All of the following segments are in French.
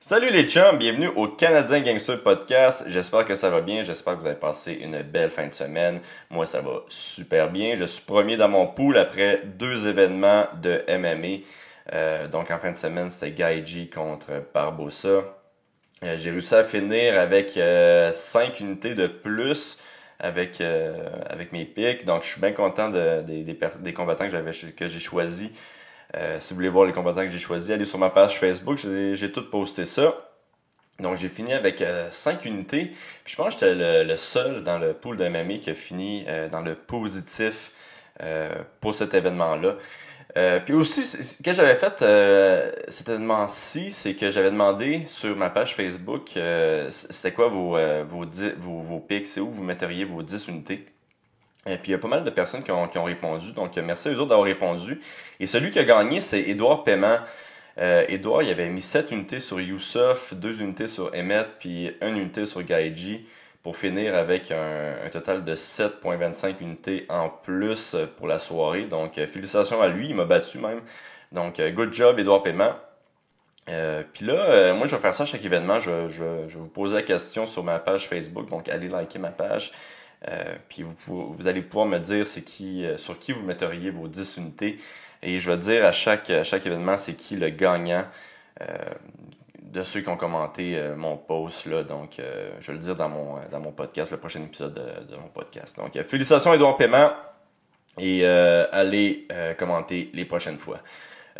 Salut les chums, bienvenue au Canadien Gangster Podcast. J'espère que ça va bien, j'espère que vous avez passé une belle fin de semaine. Moi, ça va super bien. Je suis premier dans mon pool après 2 événements de MMA. Donc en fin de semaine, c'était Gaethje contre Barbosa. J'ai réussi à finir avec 5 unités de plus avec mes picks. Donc je suis bien content des combattants que j'ai choisis. Si vous voulez voir les combattants que j'ai choisis, allez sur ma page Facebook, j'ai tout posté ça. Donc j'ai fini avec 5 unités. Puis je pense que j'étais le seul dans le pool de MMA qui a fini dans le positif pour cet événement-là. Puis aussi, ce que j'avais fait cet événement-ci, c'est que j'avais demandé sur ma page Facebook c'était quoi vos picks, c'est où vous metteriez vos 10 unités. Et puis il y a pas mal de personnes qui ont répondu, donc merci à eux autres d'avoir répondu. Et celui qui a gagné, c'est Édouard Paiement. Édouard, il avait mis 7 unités sur Youssef, 2 unités sur Emmett, puis 1 unité sur Gaethje, pour finir avec un total de 7,25 unités en plus pour la soirée. Donc félicitations à lui, il m'a battu même. Donc good job Édouard Paiement. Puis là, moi je vais faire ça à chaque événement, je vais vous poser la question sur ma page Facebook, donc allez liker ma page. Puis vous allez pouvoir me dire sur qui vous metteriez vos 10 unités. Et je vais dire à chaque événement c'est qui le gagnant de ceux qui ont commenté mon post. Là. Donc, je vais le dire dans mon podcast, le prochain épisode de mon podcast. Donc, félicitations Édouard Paiement et allez commenter les prochaines fois.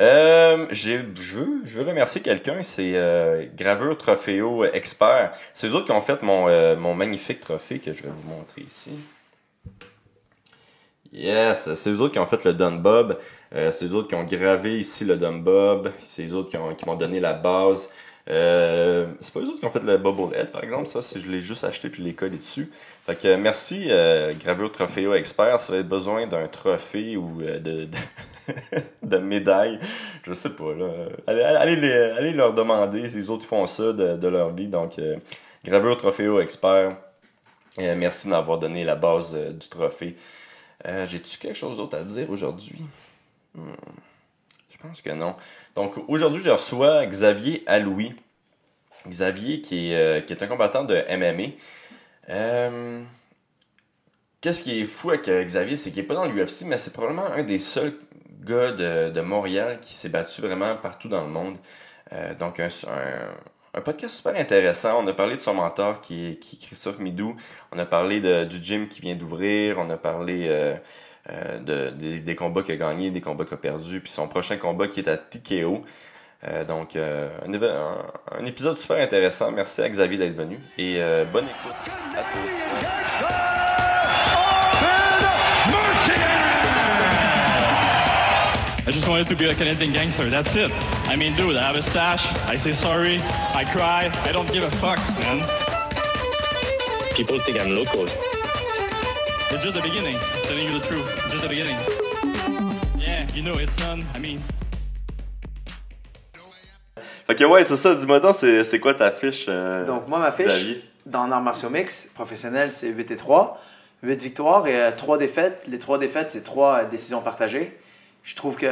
Je veux remercier quelqu'un, c'est Gravure Trofeo Expert. C'est eux autres qui ont fait mon magnifique trophée que je vais vous montrer ici. Yes, c'est eux autres qui ont fait le Dunbob. C'est eux autres qui ont gravé ici le Dunbob. C'est eux autres qui m'ont donné la base. C'est pas eux autres qui ont fait le Bobblehead, par exemple. Ça, je l'ai juste acheté puis je l'ai collé dessus. Fait que merci, Gravure Trofeo Expert. Si vous avez besoin d'un trophée ou de médaille, je sais pas, là. Allez leur demander si les autres font ça de leur vie. Donc, Gravure Trofeo Expert. Merci de m'avoir donné la base du trophée. J'ai-tu quelque chose d'autre à dire aujourd'hui? Je pense que non. Donc, aujourd'hui, je reçois Xavier Aloui. Xavier, qui est un combattant de MMA. Qu'est-ce qui est fou avec Xavier, c'est qu'il n'est pas dans l'UFC, mais c'est probablement un des seuls gars de Montréal qui s'est battu vraiment partout dans le monde. Donc, un podcast super intéressant. On a parlé de son mentor qui est Christophe Midou. On a parlé du gym qui vient d'ouvrir. On a parlé des combats qu'il a gagnés, des combats qu'il a perdus. Puis son prochain combat qui est à TKO. Donc, un épisode super intéressant. Merci à Xavier d'être venu. Et bonne écoute à tous. I just wanted to be a Canadian gangster, that's it. I mean, dude, I have a stash, I say sorry, I cry, I don't give a fuck, man. People think I'm local. It's just the beginning, telling you the truth, it's just the beginning. Yeah, you know, it's done, I mean... Fait que ouais, c'est ça, dis-moi donc, c'est quoi ta fiche, Donc moi, ma fiche, Xavier? dans arts martiaux mix, professionnel, c'est 8-3. 8 victoires et 3 défaites. Les 3 défaites, c'est 3 décisions partagées. Je trouve qu'il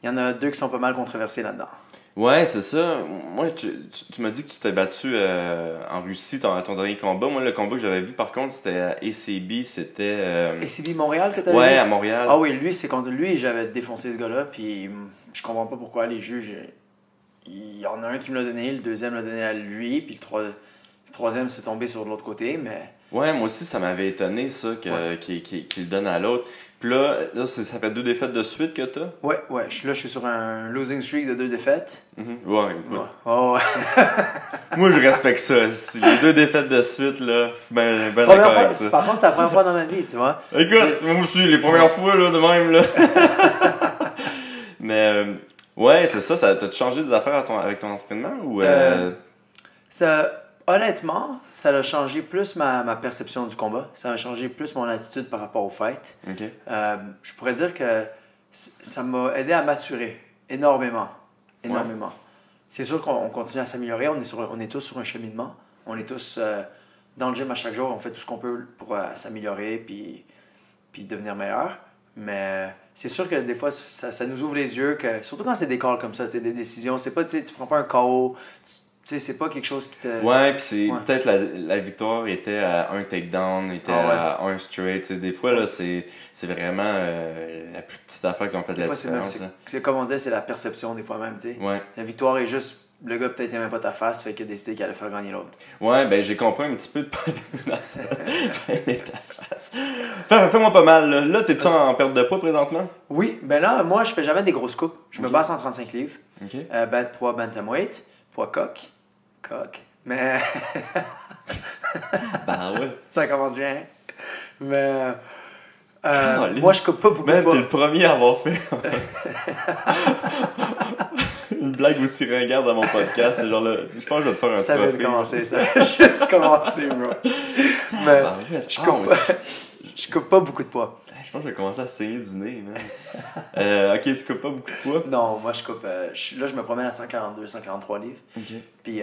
y en a 2 qui sont pas mal controversées là-dedans. Ouais, c'est ça. Moi, tu m'as dit que tu t'es battu en Russie, ton dernier combat. Moi, le combat que j'avais vu, par contre, c'était à ACB. C'était... ACB Montréal que tu avais Ouais, vu? à Montréal. Ah oui, lui, c'est contre lui, j'avais défoncé ce gars-là, puis je comprends pas pourquoi les juges... Il y en a un qui me l'a donné, le deuxième l'a donné à lui, puis le troisième s'est tombé sur l'autre côté, mais... Ouais, moi aussi, ça m'avait étonné, ça, qu'il le donne à l'autre. Puis là ça fait 2 défaites de suite que t'as? Ouais, je suis sur un losing streak de 2 défaites. Ouais, écoute. Ouais. Oh, ouais. Moi, je respecte ça. Les 2 défaites de suite, là, je suis ben Première d'accord fois- avec ça. Par contre, c'est la première fois dans ma vie, tu vois. Écoute, moi aussi, les premières fois, là, de même, là. Mais, ouais, c'est ça. T'as-tu changé des affaires avec ton entraînement ou... Honnêtement, ça a changé plus ma perception du combat. Ça a changé plus mon attitude par rapport au fight. OK. Je pourrais dire que ça m'a aidé à maturer énormément. Énormément. Ouais. C'est sûr qu'on continue à s'améliorer. On est tous sur un cheminement. On est tous dans le gym à chaque jour. On fait tout ce qu'on peut pour s'améliorer puis devenir meilleur. Mais c'est sûr que des fois, ça nous ouvre les yeux. Surtout quand c'est des calls comme ça, des décisions. C'est pas, tu prends pas un KO. sais, c'est pas quelque chose qui te... Ouais, puis c'est Ouais. peut-être la victoire était à un takedown, était à un straight. Tu sais, des fois, là, c'est vraiment la plus petite affaire qui ont fait Des la fois, différence. Là. c'est comme on disait, c'est la perception des fois même, tu sais. Ouais. La victoire est juste... Le gars peut-être aimait pas ta face, fait qu'il a décidé qu'il allait faire gagner l'autre. Ouais, ben j'ai compris un petit peu de non, c'est ta face. Fais-moi pas mal, là. Là, t'es-tu en perte de poids présentement? Oui, ben là, moi, je fais jamais des grosses coupes. Je me bats à 135 livres. OK. Poids bantamweight, poids coq. Mais Ben ouais. ça commence bien. Mais Caliste. moi, je coupe pas beaucoup de Même, poids. t'es le premier à avoir fait une blague aussi ringarde dans mon podcast. Genre là, je pense que je vais te faire un Ça vient trophée. de commencer, ça a juste commencé, bro. Mais je coupe, ouais. je coupe pas beaucoup de poids. Je pense que je vais commencer à saigner du nez, man. Ok, tu coupes pas beaucoup de poids? Non, moi, je coupe. Là, je me promène à 142, 143 livres. Ok. Puis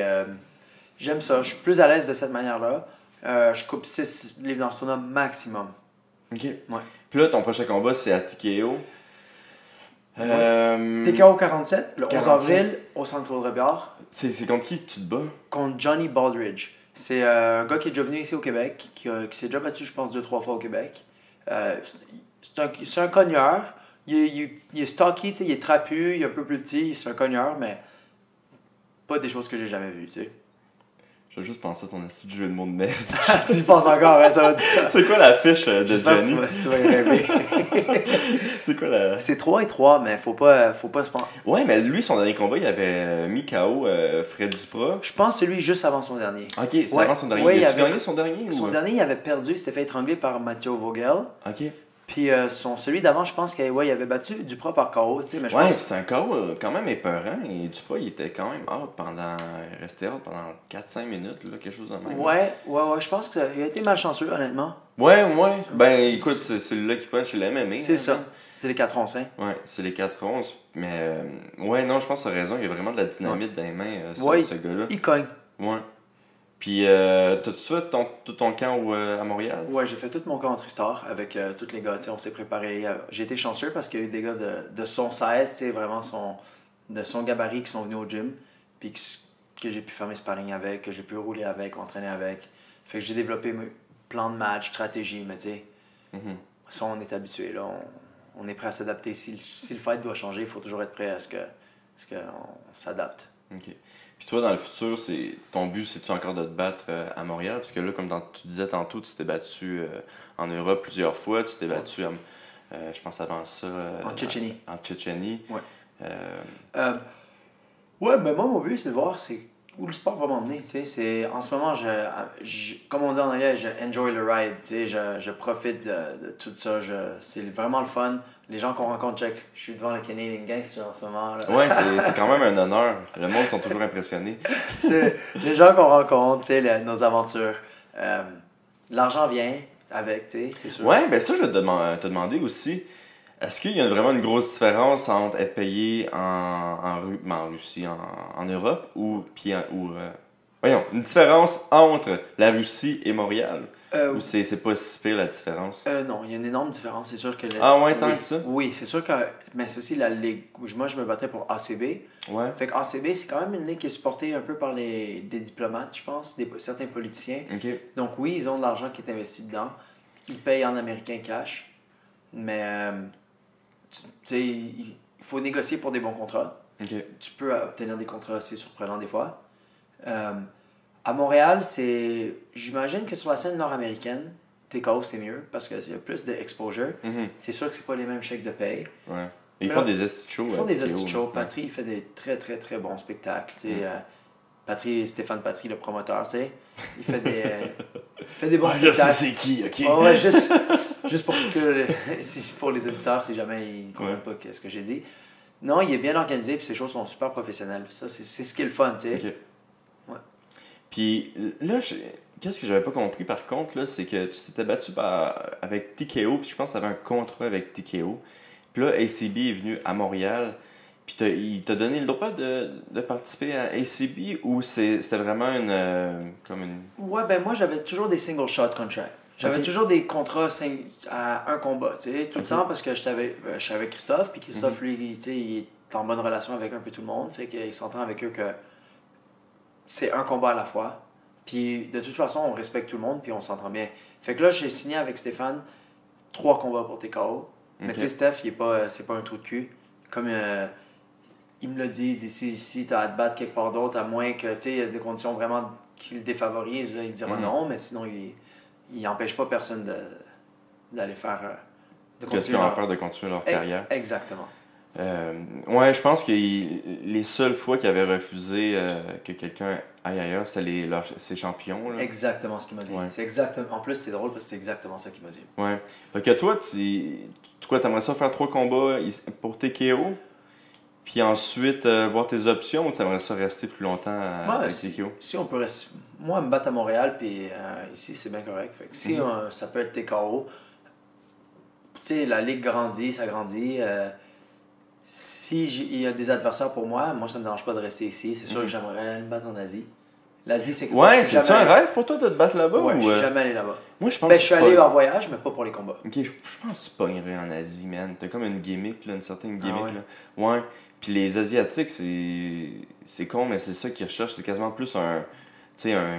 j'aime ça. Je suis plus à l'aise de cette manière-là. Je coupe 6 livres dans le sauna maximum. Ok. Ouais. Puis là, ton prochain combat, c'est à TKO. TKO 47, le 11 45. avril, au centre Claude Robillard, C'est contre qui tu te bats? contre Johnny Baldridge. C'est un gars qui est déjà venu ici au Québec, qui s'est déjà battu, je pense, 2-3 fois au Québec. C'est un cogneur. Il est stocky, tu sais, il est trapu, il est un peu plus petit, c'est un cogneur, mais pas des choses que j'ai jamais vues, tu sais. Je vais juste penser à ton astuce de jeu de mots de merde. Tu y penses encore, hein, ça va être ça. C'est quoi la fiche de J'espère que Johnny? tu vas y rêver. C'est quoi la... C'est 3-3, mais faut pas se penser. Ouais, mais lui, son dernier combat, il avait mis KO Fred Duprat. Je pense celui juste avant son dernier. Ok, c'est Ouais. avant son dernier. Ouais, il il a-tu avait- gagné son dernier? Son ou... dernier, il avait perdu, il s'était fait étrangler par Mathieu Vogel. Ok. Puis celui d'avant, je pense qu'il il avait battu Duprat par KO, tu sais, mais je Ouais, pense... c'est un KO quand même épeurant. Et Duprat, il était quand même out il restait out pendant 4-5 minutes, là, quelque chose de même. Ouais, je pense qu'il a été malchanceux, honnêtement. Ouais. Ben, C'est- écoute, c'est celui-là qui punch chez l'MMA. C'est hein, ça. hein. C'est les 4-11, hein. Ouais, c'est les 4-11. Mais, ouais, non, je pense que tu as raison. Il y a vraiment de la dynamite dans les mains, Ouais. ce gars-là. Il cogne. Ouais. Puis, t'as-tu fait tout ton camp à Montréal? Ouais, j'ai fait tout mon camp en Tristar avec tous les gars, tu sais, on s'est préparé. J'ai été chanceux parce qu'il y a eu des gars de son 16, tu sais, vraiment de son gabarit qui sont venus au gym, puis que j'ai pu faire mes sparring avec, que j'ai pu rouler avec, m'entraîner avec. Fait que j'ai développé mes plans de match, stratégie, mais tu sais, Mhm. ça, on est habitué, là. On est prêt à s'adapter. Si le fight doit changer, il faut toujours être prêt à ce qu'on s'adapte. OK. Puis toi, dans le futur, ton but, c'est-tu encore de te battre à Montréal? Parce que là, comme tu disais tantôt, tu t'es battu en Europe plusieurs fois. Tu t'es battu, je pense avant ça... En Tchétchénie. En Tchétchénie. Ouais. Ouais, mais moi, mon but, c'est de voir où le sport va m'emmener. Tu sais, en ce moment, comme on dit en anglais, je enjoy the ride. Tu sais, je profite de tout ça. C'est vraiment le fun. Les gens qu'on rencontre, check, je suis devant le Canadian Gangster en ce moment. Là. Ouais, c'est quand même un honneur. Le monde sont toujours impressionnés. C'est les gens qu'on rencontre, tu sais, nos aventures. L'argent vient avec, tu sais, c'est sûr. Ouais, ben ça, je vais te demander aussi. Est-ce qu'il y a vraiment une grosse différence entre être payé en Russie, en Europe, voyons, une différence entre la Russie et Montréal? Ou c'est pas si pire la différence? Non, il y a une énorme différence. C'est sûr que... Ah ouais, tant oui, que ça? Oui, c'est sûr que... Mais c'est aussi la ligue où moi, je me battais pour ACB. Ouais. Fait que ACB, c'est quand même une ligue qui est supportée un peu par des diplomates, je pense, certains politiciens. OK. Donc oui, ils ont de l'argent qui est investi dedans. Ils payent en américain cash. Mais, tu sais, il faut négocier pour des bons contrats. OK. Tu peux obtenir des contrats assez surprenants des fois. À Montréal, j'imagine que sur la scène nord-américaine, TKO, c'est mieux parce qu'il y a plus d'exposure. Mhm. C'est sûr que c'est pas les mêmes chèques de paye. Ouais. Ils Mais font là, des esti shows. Ils font des TKO, hosties shows. ouais. Patry, il fait des très, très, très bons spectacles. Tu sais, Stéphane Patry, le promoteur, tu sais, il fait des bons Ah, je sais spectacles. c'est qui, OK? Oh, ouais, juste pour les auditeurs, si jamais ils ne comprennent pas ce que j'ai dit. Non, il est bien organisé et ses choses sont super professionnelles. Ça, c'est ce qui est le fun, tu sais. OK. Ouais. Puis là, qu'est-ce que j'avais pas compris par contre, là, c'est que tu t'étais battu avec TKO, puis je pense que tu avais un contrat avec TKO. Puis là, ACB est venu à Montréal, puis il t'a donné le droit de participer à ACB ou c'était vraiment comme une... Ouais, ben moi, j'avais toujours des single shot contracts. J'avais Ok. toujours des contrats à un combat, tu sais, tout le Ok. temps parce que je suis avec Christophe, puis Christophe, lui, tu sais, il est en bonne relation avec un peu tout le monde, fait qu'il s'entend avec eux que c'est un combat à la fois. Puis de toute façon, on respecte tout le monde, puis on s'entend bien. Fait que là, j'ai signé avec Stéphane 3 combats pour TKO. Mais tu sais, Steph, c'est pas un trou de cul. Comme il me l'a dit, il dit si tu as à te battre quelque part d'autre, à moins que, tu sais, il y a des conditions vraiment qui le défavorisent, là, il dira non, mais sinon, il n'empêche pas personne d'aller faire. Qu'est-ce qu'ils vont faire de continuer leur carrière? Exactement. Ouais, je pense que les seules fois qu'ils avaient refusé que quelqu'un aille ailleurs, c'était ses champions. Là. Exactement ce qu'il m'a dit. Ouais. C'est exactement. En plus, c'est drôle parce que c'est exactement ça qu'il m'a dit. Ouais. Fait que toi, t'aimerais ça faire 3 combats pour TKO? Puis ensuite, voir tes options ou t'aimerais ça rester plus longtemps avec TKO? Si on peut rester... Moi, me battre à Montréal, puis ici, c'est bien correct. Fait que si ça peut être TKO, tu sais, la ligue grandit, ça grandit. Il y a des adversaires pour moi, ça me dérange pas de rester ici. C'est sûr que j'aimerais me battre en Asie. L'Asie, c'est que ouais, c'est un rêve pour toi de te battre là-bas? Ouais, ou... je suis jamais allé là-bas. Moi, je pense je suis allé en voyage, mais pas pour les combats. Ok, je pense que tu pognerais en Asie, man. T'as comme une gimmick, là, une certaine gimmick. Là. Ouais. Puis les Asiatiques, c'est con, mais c'est ça qu'ils recherchent. C'est quasiment plus un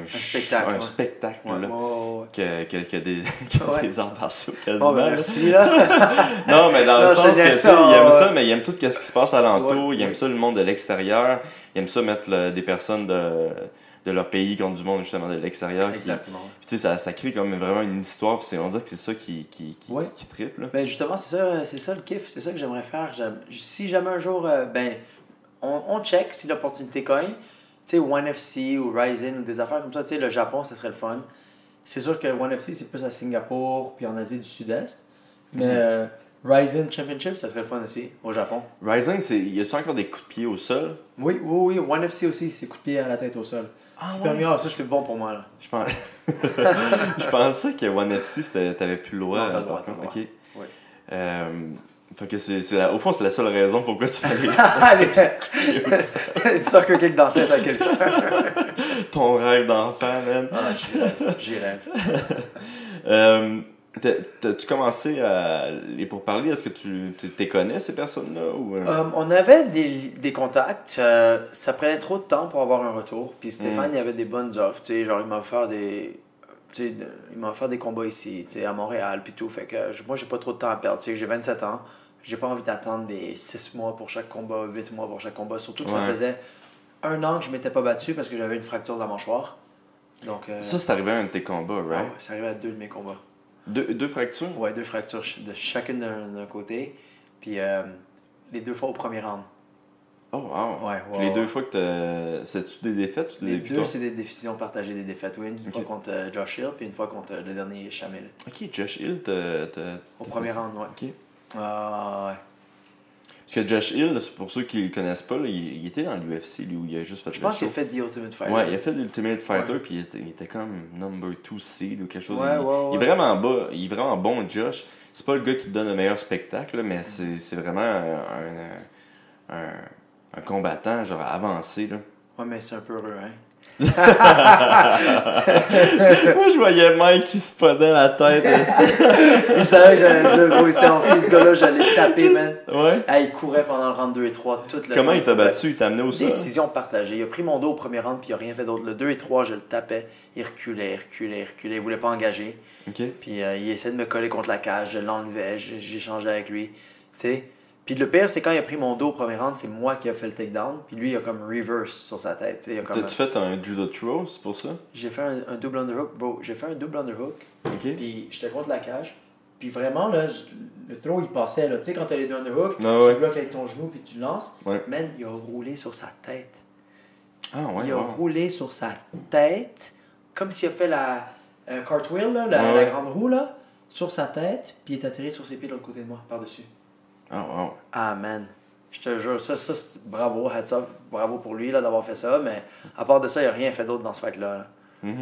spectacle. Un spectacle, là. Que des arts martiaux, quasiment. Merci, là. Non, mais dans le sens que, tu sais, ils aiment ça, mais ils aiment tout ce qui se passe alentour. Ils aiment ça, le monde de l'extérieur. Ils aiment ça mettre des personnes de leur pays contre du monde, justement, de l'extérieur. Exactement. Puis, tu sais, ça crée comme vraiment une histoire. Puis on dirait que c'est ça qui triple, là. Ben, justement, c'est ça le kiff. C'est ça que j'aimerais faire. Si jamais un jour, on check si l'opportunité cogne. Tu sais, One FC ou Ryzen ou des affaires comme ça, tu sais, le Japon, ça serait le fun. C'est sûr que One FC, c'est plus à Singapour puis en Asie du Sud-Est. Mais Ryzen Championship, ça serait le fun aussi, au Japon. Ryzen, y a-tu encore des coups de pied au sol? Oui. One FC aussi, c'est coups de pied à la tête au sol. Super mieux, ça c'est bon pour moi, là. Je pensais que One FC, t'avais plus le droit. Non, t'as le droit. Ok. Oui. Fait que au fond, c'est la seule raison pourquoi tu fais ça. Elle était soccer kick dans la tête à quelqu'un. Ton rêve d'enfant, man. Ah, j'y rêve. T'as-tu commencé à les pourparlers? Est-ce que tu connais ces personnes-là? Ou... On avait des contacts. Ça prenait trop de temps pour avoir un retour. Puis Stéphane, il avait des bonnes offres. Tu sais, genre, il m'a offert des combats ici, tu sais, à Montréal, puis tout. Fait que moi, j'ai pas trop de temps à perdre. Tu sais, j'ai 27 ans. J'ai pas envie d'attendre des 6 mois pour chaque combat, 8 mois pour chaque combat. Surtout que ça faisait 1 an que je m'étais pas battu parce que j'avais une fracture dans la mâchoire. Donc, ça, c'est arrivé à un de tes combats, right? Ouais, c'est arrivé à 2 de mes combats. 2 fractures? Ouais, 2 fractures de chacune d'un côté. Puis les 2 fois au premier round. Oh, wow. Ouais, puis les 2 fois que c'est-tu des défaites ou des victoires? Les 2, c'est des décisions partagées, des défaites. Oui, une fois contre Josh Hill, puis une fois contre le dernier Shamil. Ok, Josh Hill, au premier round, ouais. Ok. Ouais. Parce que Josh Hill, c'est pour ceux qui le connaissent pas, là, il était dans l'UFC, lui, où il a juste fait Je pense qu'il a fait The Ultimate Fighter. Ouais, il a fait l'Ultimate Fighter, puis il était comme number 2 seed ou quelque chose. Ouais. Il est vraiment bas, il est vraiment bon, Josh. C'est pas le gars qui te donne le meilleur spectacle, là, mais c'est vraiment un combattant, genre avancé, là. Ouais, mais c'est un peu heureux, hein. Moi, je voyais Mike qui se podait la tête. Il savait que j'allais dire, gros, il s'est enfui, ce gars-là, j'allais le taper, man. Ouais. Il courait pendant le round 2 et 3 toute la Comment il t'a battu? Il t'a amené au sol? Décision partagée. Il a pris mon dos au premier round, puis il n'a rien fait d'autre. Le 2 et 3, je le tapais. Il reculait. Il voulait pas engager. OK. Puis il essayait de me coller contre la cage. Je l'enlevais. J'échangeais avec lui. Tu sais? Puis le pire, c'est quand il a pris mon dos au premier round, c'est moi qui ai fait le takedown. Puis lui, il a comme reverse sur sa tête. T'as-tu fait un judo throw, c'est pour ça? J'ai fait un double underhook, bro. J'ai fait un double underhook. OK. Puis j'étais contre la cage. Puis vraiment, là, le throw, il passait. Tu sais, quand t'as les deux underhooks, tu bloques avec ton genou puis tu lances. Ouais. Man, il a roulé sur sa tête. Ah ouais, il a roulé sur sa tête, comme s'il a fait la cartwheel, là, la grande roue, là, sur sa tête. Puis il est atterri sur ses pieds de l'autre côté de moi, par-dessus. Ah, man. Je te jure, ça bravo, heads up, bravo pour lui là, d'avoir fait ça, mais à part de ça, il n'a rien fait d'autre dans ce fight-là. Là.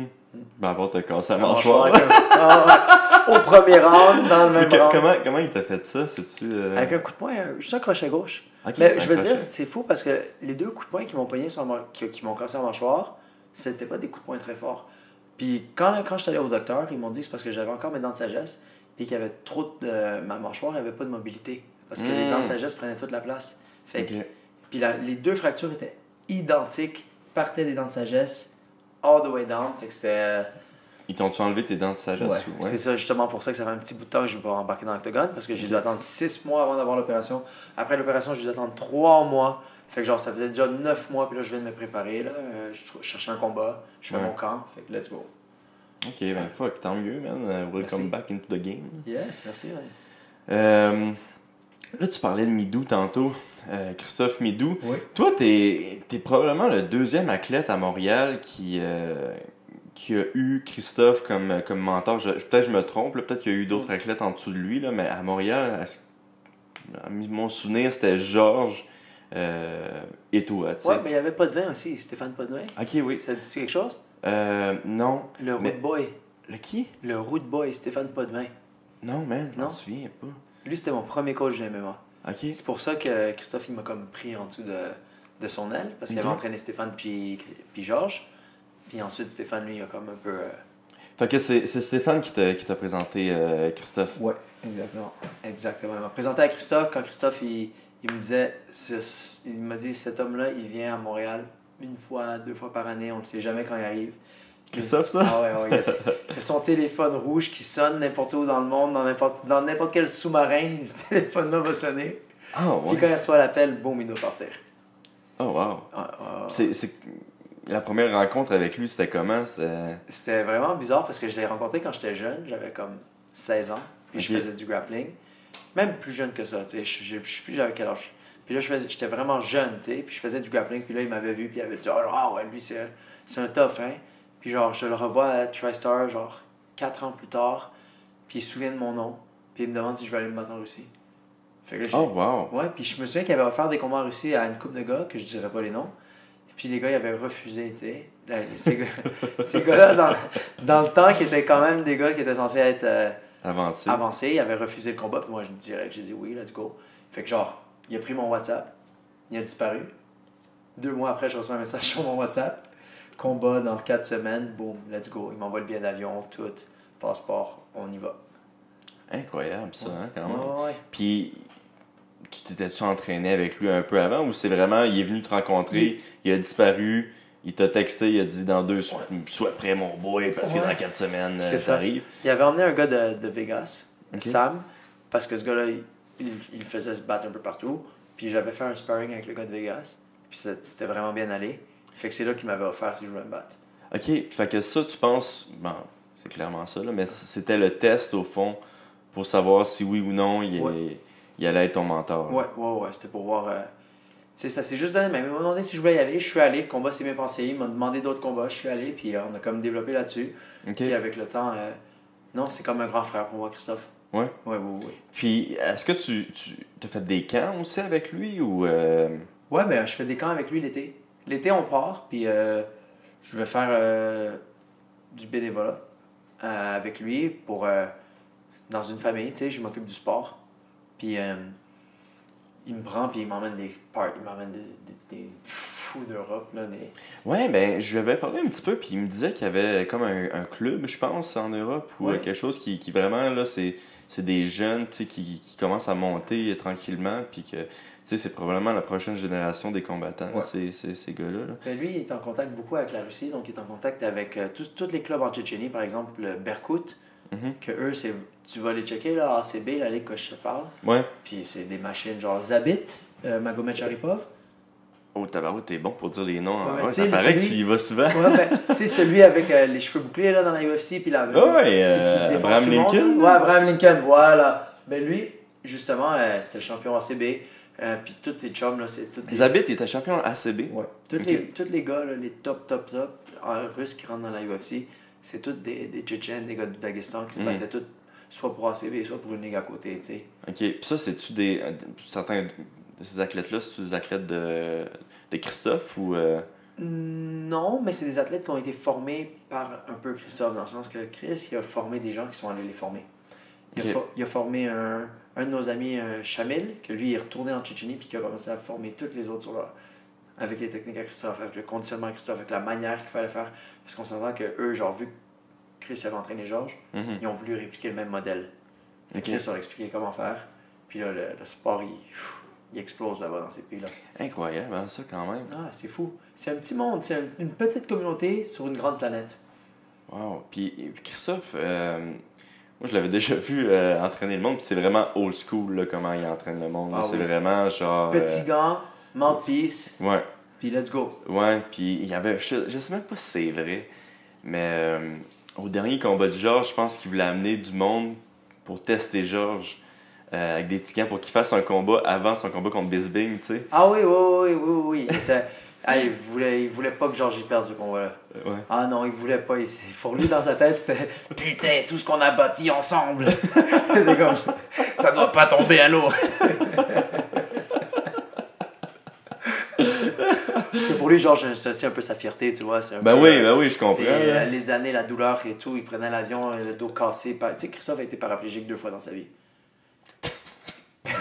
Ben, à part te casser la mâchoire. Au premier round, dans le même round. Comment il t'a fait ça? C'est-tu, Avec un coup de poing, juste un crochet gauche. Okay, mais je veux dire, c'est fou parce que les 2 coups de poing qui m'ont pogné qui m'ont cassé la mâchoire, c'était pas des coups de poing très forts. Puis quand je suis allé au docteur, ils m'ont dit que c'est parce que j'avais encore mes dents de sagesse et qu'il y avait trop de... ma mâchoire n'avait pas de mobilité. Parce que les dents de sagesse prenaient toute la place. Fait que, puis les 2 fractures étaient identiques, partait des dents de sagesse all the way down. Fait que c'était... Ils t'ont-tu enlevé tes dents de sagesse? Ouais. Ou... C'est ça, justement pour ça que ça fait un petit bout de temps que je vais pas embarquer dans l'octogone, parce que j'ai dû attendre 6 mois avant d'avoir l'opération. Après l'opération, j'ai dû attendre 3 mois. Fait que genre, ça faisait déjà 9 mois, puis là, je viens de me préparer. Là. Je cherchais un combat, je fais mon camp. Fait que let's go. Ok, ben fuck, tant mieux, man. Welcome back into the game. Yes, merci. Ouais. Là, tu parlais de Midou tantôt. Christophe Midou. Oui. Toi, t'es probablement le deuxième athlète à Montréal qui a eu Christophe comme mentor. Peut-être je me trompe, là, peut-être qu'il y a eu d'autres athlètes en dessous de lui, là, mais à Montréal, à mon souvenir, c'était Georges et toi. Ouais, mais il n'y avait Potvin aussi, Stéphane Potvin. Ok, oui. Ça dit-tu quelque chose? Non. Le Root Boy. Le qui? Le Root Boy, Stéphane Potvin. Non, man, je m'en Non? souviens pas. Lui, c'était mon premier coach de MMA. Ok. C'est pour ça que Christophe, il m'a comme pris en dessous de son aile, parce qu'il avait entraîné Stéphane puis Georges. Puis ensuite, Stéphane, lui, il a comme un peu... Fait que c'est Stéphane qui t'a présenté Christophe. Ouais, exactement. Exactement. Il m'a présenté à Christophe. Quand Christophe, il me disait... Il m'a dit, cet homme-là, il vient à Montréal 1 fois, 2 fois par année. On ne sait jamais quand il arrive. Christophe, ça? Ah ouais, il a son téléphone rouge qui sonne n'importe où dans le monde, dans n'importe quel sous-marin, ce téléphone-là va sonner. Ah ouais? Puis quand il reçoit l'appel, boum, il doit partir. Oh wow! C'est... La première rencontre avec lui, c'était comment? C'était vraiment bizarre parce que je l'ai rencontré quand j'étais jeune, j'avais comme 16 ans, puis je faisais du grappling. Même plus jeune que ça, tu sais, je sais plus j'avais quel âge. Puis là, j'étais vraiment jeune, tu sais, puis je faisais du grappling, puis là, il m'avait vu, puis il avait dit « Oh, ouais, lui, c'est un tough, hein? » Puis genre, je le revois à TriStar, genre 4 ans plus tard, puis il se souvient de mon nom, puis il me demande si je vais aller me battre en Russie. Fait que là, oh wow! Ouais, puis je me souviens qu'il avait offert des combats en Russie à une couple de gars, que je dirais pas les noms, puis les gars, ils avaient refusé, tu sais. Ces gars-là, dans le temps, qui étaient quand même des gars qui étaient censés être avancés, ils avaient refusé le combat, puis moi, j'ai dit oui, let's go. Fait que genre, il a pris mon WhatsApp, il a disparu. 2 mois après, je reçois un message sur mon WhatsApp. Combat dans 4 semaines, boum, let's go. Il m'envoie le billet d'avion, tout, passeport, on y va. Incroyable ça, hein, quand même. Ouais. Puis, tu t'étais-tu entraîné avec lui un peu avant ou c'est vraiment, il est venu te rencontrer, il a disparu, il t'a texté, il a dit dans 2 sois prêt mon boy parce que dans 4 semaines, ça arrive. Il avait emmené un gars de Vegas, Sam, parce que ce gars-là, il faisait se battre un peu partout. Puis j'avais fait un sparring avec le gars de Vegas, puis c'était vraiment bien allé. Fait que c'est là qu'il m'avait offert si je voulais me battre. Ok, fait que ça, tu penses, bon, c'est clairement ça, là, mais c'était le test au fond pour savoir si oui ou non il allait être ton mentor. Ouais, c'était pour voir. Tu sais, ça s'est juste donné, mais il m'a demandé si je voulais y aller. Je suis allé, le combat s'est bien passé. Il m'a demandé d'autres combats, je suis allé, puis on a comme développé là-dessus. Ok. Puis avec le temps, non, c'est comme un grand frère pour moi, Christophe. Ouais. Ouais. Puis, est-ce que tu as fait des camps aussi avec lui ou. Ouais, ben je fais des camps avec lui l'été. L'été, on part, puis je vais faire du bénévolat avec lui pour dans une famille, tu sais, je m'occupe du sport. Puis il me prend, puis il m'emmène des fous d'Europe, là. Ouais, ben, je lui avais parlé un petit peu, puis il me disait qu'il y avait comme un club, je pense, en Europe, ou quelque chose qui vraiment, là, c'est des jeunes, tu sais, qui commencent à monter tranquillement, puis que, tu sais, c'est probablement la prochaine génération des combattants, ces gars-là. Là. Ben, lui, il est en contact beaucoup avec la Russie, donc il est en contact avec tous les clubs en Tchétchénie, par exemple, le Berkut, que eux, tu vas les checker, là, ACB, la ligue que je te parle. Ouais. Puis c'est des machines genre Zabit, Magomed Sharipov. Oh, tabarouette, t'es bon pour dire les noms. Ouais, ça paraît que tu y vas souvent. Ouais, ben, tu sais, celui avec les cheveux bouclés là, dans la UFC, puis la. Ouais, Abraham Lincoln. Ouais, Abraham Lincoln, voilà. Ben lui, justement, c'était le champion ACB. Puis tous ces chums, là, c'est tout. Zabit était champion ACB. Ouais. Tous les gars, là, les top russes qui rentrent dans la UFC, c'est tous des Tchétchènes, des gars du Daghestan qui se battaient tous, soit pour ACB, soit pour une ligue à côté, tu sais. Ok, puis ça, c'est-tu certains de ces athlètes-là, c'est-tu des athlètes de Christophe ou. Non, mais c'est des athlètes qui ont été formés par un peu Christophe, dans le sens que Chris, il a formé des gens qui sont allés les former. Il a formé un de nos amis, Shamil, que lui, il est retourné en Tchétchénie, puis qui a commencé à former tous les autres avec les techniques à Christophe, avec le conditionnement à Christophe, avec la manière qu'il fallait faire. Parce qu'on s'entend que eux, genre, vu que Chris avait entraîné Georges, ils ont voulu répliquer le même modèle. Chris leur a expliqué comment faire. Puis là, le sport, il explose là-bas dans ces pays-là. Incroyable, hein, ça, quand même. Ah, c'est fou. C'est un petit monde, c'est une petite communauté sur une grande planète. Wow. Puis Christophe, moi, je l'avais déjà vu entraîner le monde, puis c'est vraiment old school, là, comment il entraîne le monde. Ah, c'est oui. vraiment genre... Petit gant, mouthpiece, Ouais. puis let's go. Ouais, puis il y avait... Je sais même pas si c'est vrai, mais au dernier combat de Georges, je pense qu'il voulait amener du monde pour tester Georges avec des petits gants pour qu'il fasse un combat avant son combat contre Bisbing, tu sais. Ah oui, oui. Il voulait pas que Georges y perde ce combat-là. Ouais. Ah non, il voulait pas. Pour lui, dans sa tête, c'était putain, tout ce qu'on a bâti ensemble. C'était comme, ça doit pas tomber à l'eau. Parce que pour lui, Georges, c'est aussi un peu sa fierté, tu vois. C'est un peu, oui, je comprends. C'est là. les années, la douleur et tout. Il prenait l'avion, le dos cassé. Tu sais, Christophe a été paraplégique 2 fois dans sa vie.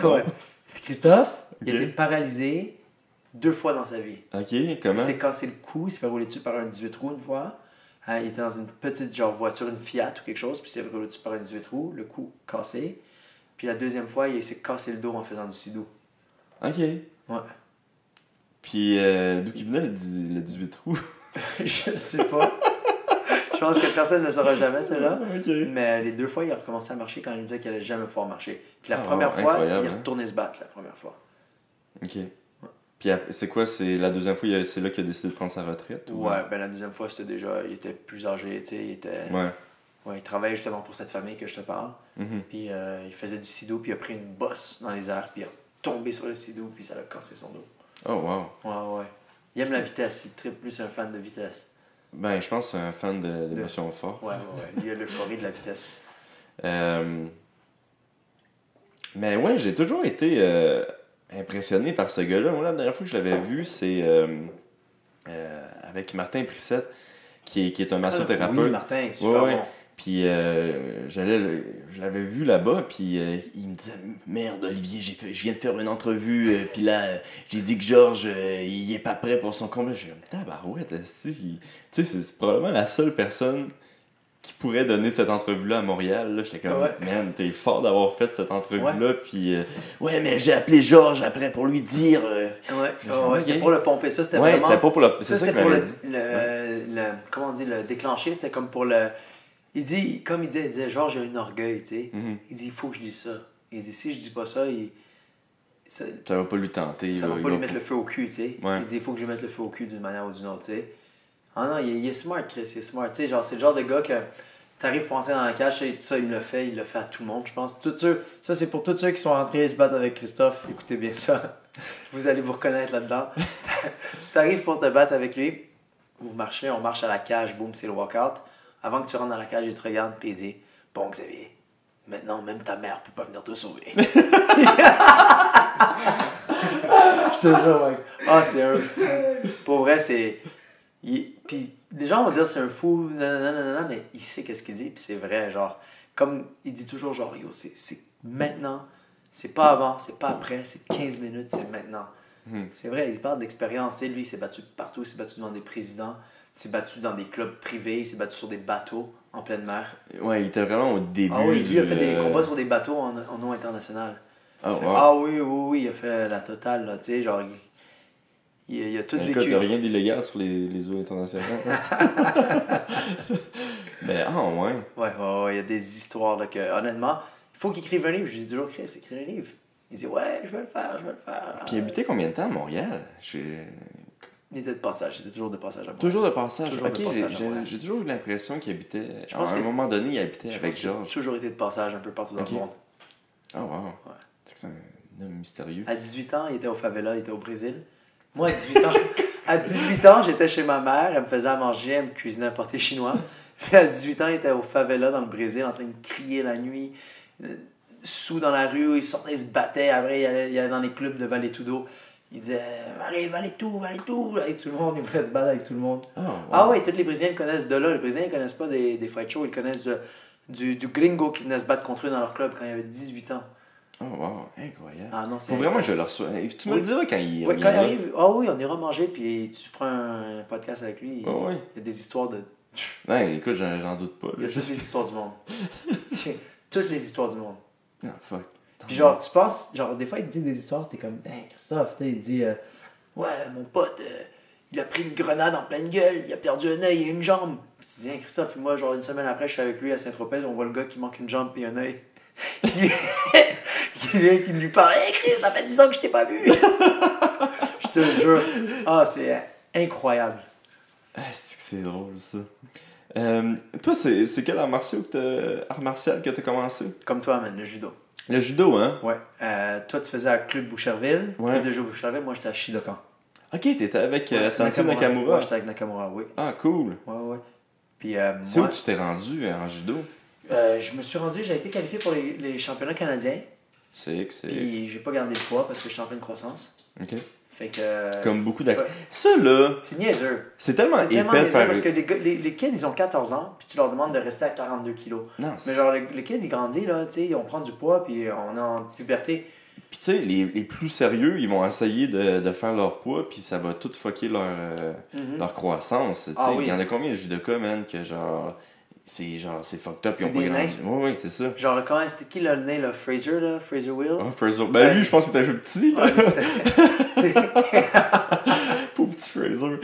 Ouais. Christophe, il a Ok. été paralysé 2 fois dans sa vie. OK, Il comment? s'est cassé le cou, il s'est fait rouler dessus par un 18 roues une fois. Il était dans une petite genre voiture, une Fiat ou quelque chose, puis il s'est fait rouler dessus par un 18 roues, le cou cassé. Puis la deuxième fois, il s'est cassé le dos en faisant du sidou. OK. Ouais. Puis d'où qu'il venait le 18 trous? Je ne sais pas. Je pense que personne ne le saura jamais, celle-là. OK. Mais les 2 fois, il a recommencé à marcher quand il disait qu'il allait jamais pouvoir marcher. Puis la Ah, première wow, fois, incroyable, il est hein. retourné se battre la première fois. OK. Puis c'est quoi? C'est la deuxième fois, c'est là qu'il a décidé de prendre sa retraite? ou- Ouais, ben la deuxième fois, c'était déjà, il était plus âgé, tu sais, Ouais. Ouais, il travaillait justement pour cette famille que je te parle. Mhm. Puis il faisait du sidou, puis il a pris une bosse dans les airs, puis il est tombé sur le sidou, puis ça l'a cassé son dos. Oh, wow. Ouais. Il aime la vitesse, il est très plus un fan de vitesse. Ben, je pense que c'est un fan d'émotions fortes. Ouais. Il a l'euphorie de la vitesse. Mais ouais, j'ai toujours été impressionné par ce gars-là. Moi, la dernière fois que je l'avais vu, c'est avec Martin Prissette, qui est un massothérapeute. Oui, Martin, super Ouais. bon. Puis je l'avais vu là-bas, puis il me disait « Merde, Olivier, je viens de faire une entrevue, puis là, j'ai dit que Georges, il est pas prêt pour son combat. » J'ai dit « Tabarouette, tu sais, c'est probablement la seule personne qui pourrait donner cette entrevue-là à Montréal. » Là, j'étais comme Ouais. Man, t'es fort d'avoir fait cette entrevue-là. » Puis « Ouais, mais j'ai appelé Georges après pour lui dire... Ouais, c'était pour le pomper. Ça, c'était Ouais, vraiment... c'est pas pour le... C'est ça c'était qu'il pour m'avait dit. comment on dit, le déclencher, c'était comme pour le... Il disait, Georges, il a un orgueil, tu sais. Mhm. Il dit, il faut que je dise ça. Il dit, si je dis pas ça, ça Ça va pas lui tenter. va il pas lui mettre le feu au cul, tu sais. Ouais. Il dit, il faut que je lui mette le feu au cul d'une manière ou d'une autre, tu sais. Ah non, il est smart, Chris, il est smart. Tu sais, genre, c'est le genre de gars que t'arrives pour entrer dans la cage, et ça, il le fait à tout le monde, je pense. Ça, c'est pour tous ceux qui sont rentrés se battre avec Christophe. Écoutez bien ça. Vous allez vous reconnaître là-dedans. T'arrives pour te battre avec lui. Vous marchez, on marche à la cage, boum, c'est le walkout. Avant que tu rentres dans la cage, il te regarde et il dit, bon, Xavier, maintenant, même ta mère peut pas venir te sauver. Je te jure, mec. Ah, c'est un fou. Pour vrai, c'est... Puis les gens vont dire c'est un fou, nanana, mais il sait qu'est-ce qu'il dit, puis c'est vrai, genre... Comme il dit toujours, genre, yo, c'est maintenant, c'est pas avant, c'est pas après, c'est 15 minutes, c'est maintenant. C'est vrai, il parle d'expérience. Tu sais, lui, il s'est battu partout, il s'est battu devant des présidents, il s'est battu dans des clubs privés, il s'est battu sur des bateaux en pleine mer. Ouais, il était vraiment au début. Ah oui, lui, il a fait des combats sur des bateaux en eau internationale. Oh, wow. Ah oui, il a fait la totale, là, tu sais, genre... Il a tout Écoute, vécu. t'as rien d'illégal sur les eaux internationales. Mais, ouais. Ouais, il y a des histoires, là, que, honnêtement, il faut qu'il écrive un livre. Je lui dis toujours, Chris, écris un livre. Il dit, ouais, je vais le faire. Puis il habitait combien de temps à Montréal? Il était de passage, c'était toujours de passage à Montréal. Toujours de passage. Toujours de Ok, passage à Montréal. j'ai toujours eu l'impression qu'il habitait... Je pense à un que- moment donné, il habitait Je avec pense qu'il a Georges. toujours été de passage un peu partout dans Ok. le monde. Oh, wow. C'est que c'est un homme mystérieux. À 18 ans, il était au favela, il était au Brésil. Moi, à 18 ans, j'étais chez ma mère, elle me faisait à manger, elle me cuisinait un pâté chinois. Puis à 18 ans, il était au favela dans le Brésil, en train de crier la nuit, sous dans la rue, il sortait, il se battait. Après, il allait dans les clubs de Valetudo. Il disait allez, Valetudo. Et tout le monde, il voulait se battre avec tout le monde. Oh, wow. Ah ouais, tous les Brésiliens le connaissent de là. Les Brésiliens ne connaissent pas des fight shows, ils connaissent du gringo qui venait se battre contre eux dans leur club quand il avait 18 ans. Oh, wow. Incroyable. Ah non, c'est Faut vraiment que je le reçois. Tu me Oui. le diras quand il Ouais, quand il reviendra. arrive, ah oui, on ira manger, puis tu feras un podcast avec lui. Oh, oui. Il y a des histoires de. Ouais, écoute, j'en doute pas. Il y a Là. toutes les histoires du monde. Toutes les histoires du monde. Ah, fuck. Puis genre, tu penses, genre, des fois, il te dit des histoires, t'es comme, hey, Christophe, tu sais, il dit, ouais, mon pote, il a pris une grenade en pleine gueule, il a perdu un œil et une jambe. Puis tu dis, hey, Christophe, puis moi, genre, une semaine après, je suis avec lui à Saint-Tropez, on voit le gars qui manque une jambe et un œil. qui lui parle, hey, Chris, ça fait 10 ans que je t'ai pas vu. Je te jure. Ah, c'est incroyable. Ah, c'est drôle, ça. Toi, c'est quel art martial que t'as commencé? Comme toi, man, le judo. Le judo, hein? Ouais. Toi, tu faisais à Club Boucherville. Ouais. Club de jeu Boucherville. Moi, j'étais à Shidokan. Ok, t'étais avec Sensei Nakamura. Moi, j'étais avec Nakamura, oui. Ah, cool. Ouais. Puis, C'est moi, où tu t'es rendu en judo? je me suis rendu, j'ai été qualifié pour les championnats canadiens. C'est. Puis, j'ai pas gardé le poids parce que j'étais en pleine croissance. Ok. Fait que. Comme beaucoup d'acteurs. Ça, là, C'est niaiseux. c'est tellement C'est tellement épais de niaiseux faire. parce que les kids, ils ont 14 ans, puis tu leur demandes de rester à 42 kilos. Non, Mais genre, les kids, ils grandissent, là, tu sais, on prend du poids, puis on est en puberté. Puis tu sais, les plus sérieux, ils vont essayer de faire leur poids, puis ça va tout fucker leur croissance. Tu sais, Ah oui. il y en a combien de judokas, man, que genre, c'est fucked up, ils C'est ont pas des grandi. nains. Oui, c'est ça. Genre, comment c'était qui le nez, là? Fraser, là? Fraser Will? Ah, Fraser. Ben lui, je pense qu'il était un jeu petit, là. Ouais, lui, c'était- Pauvre petit Fraser.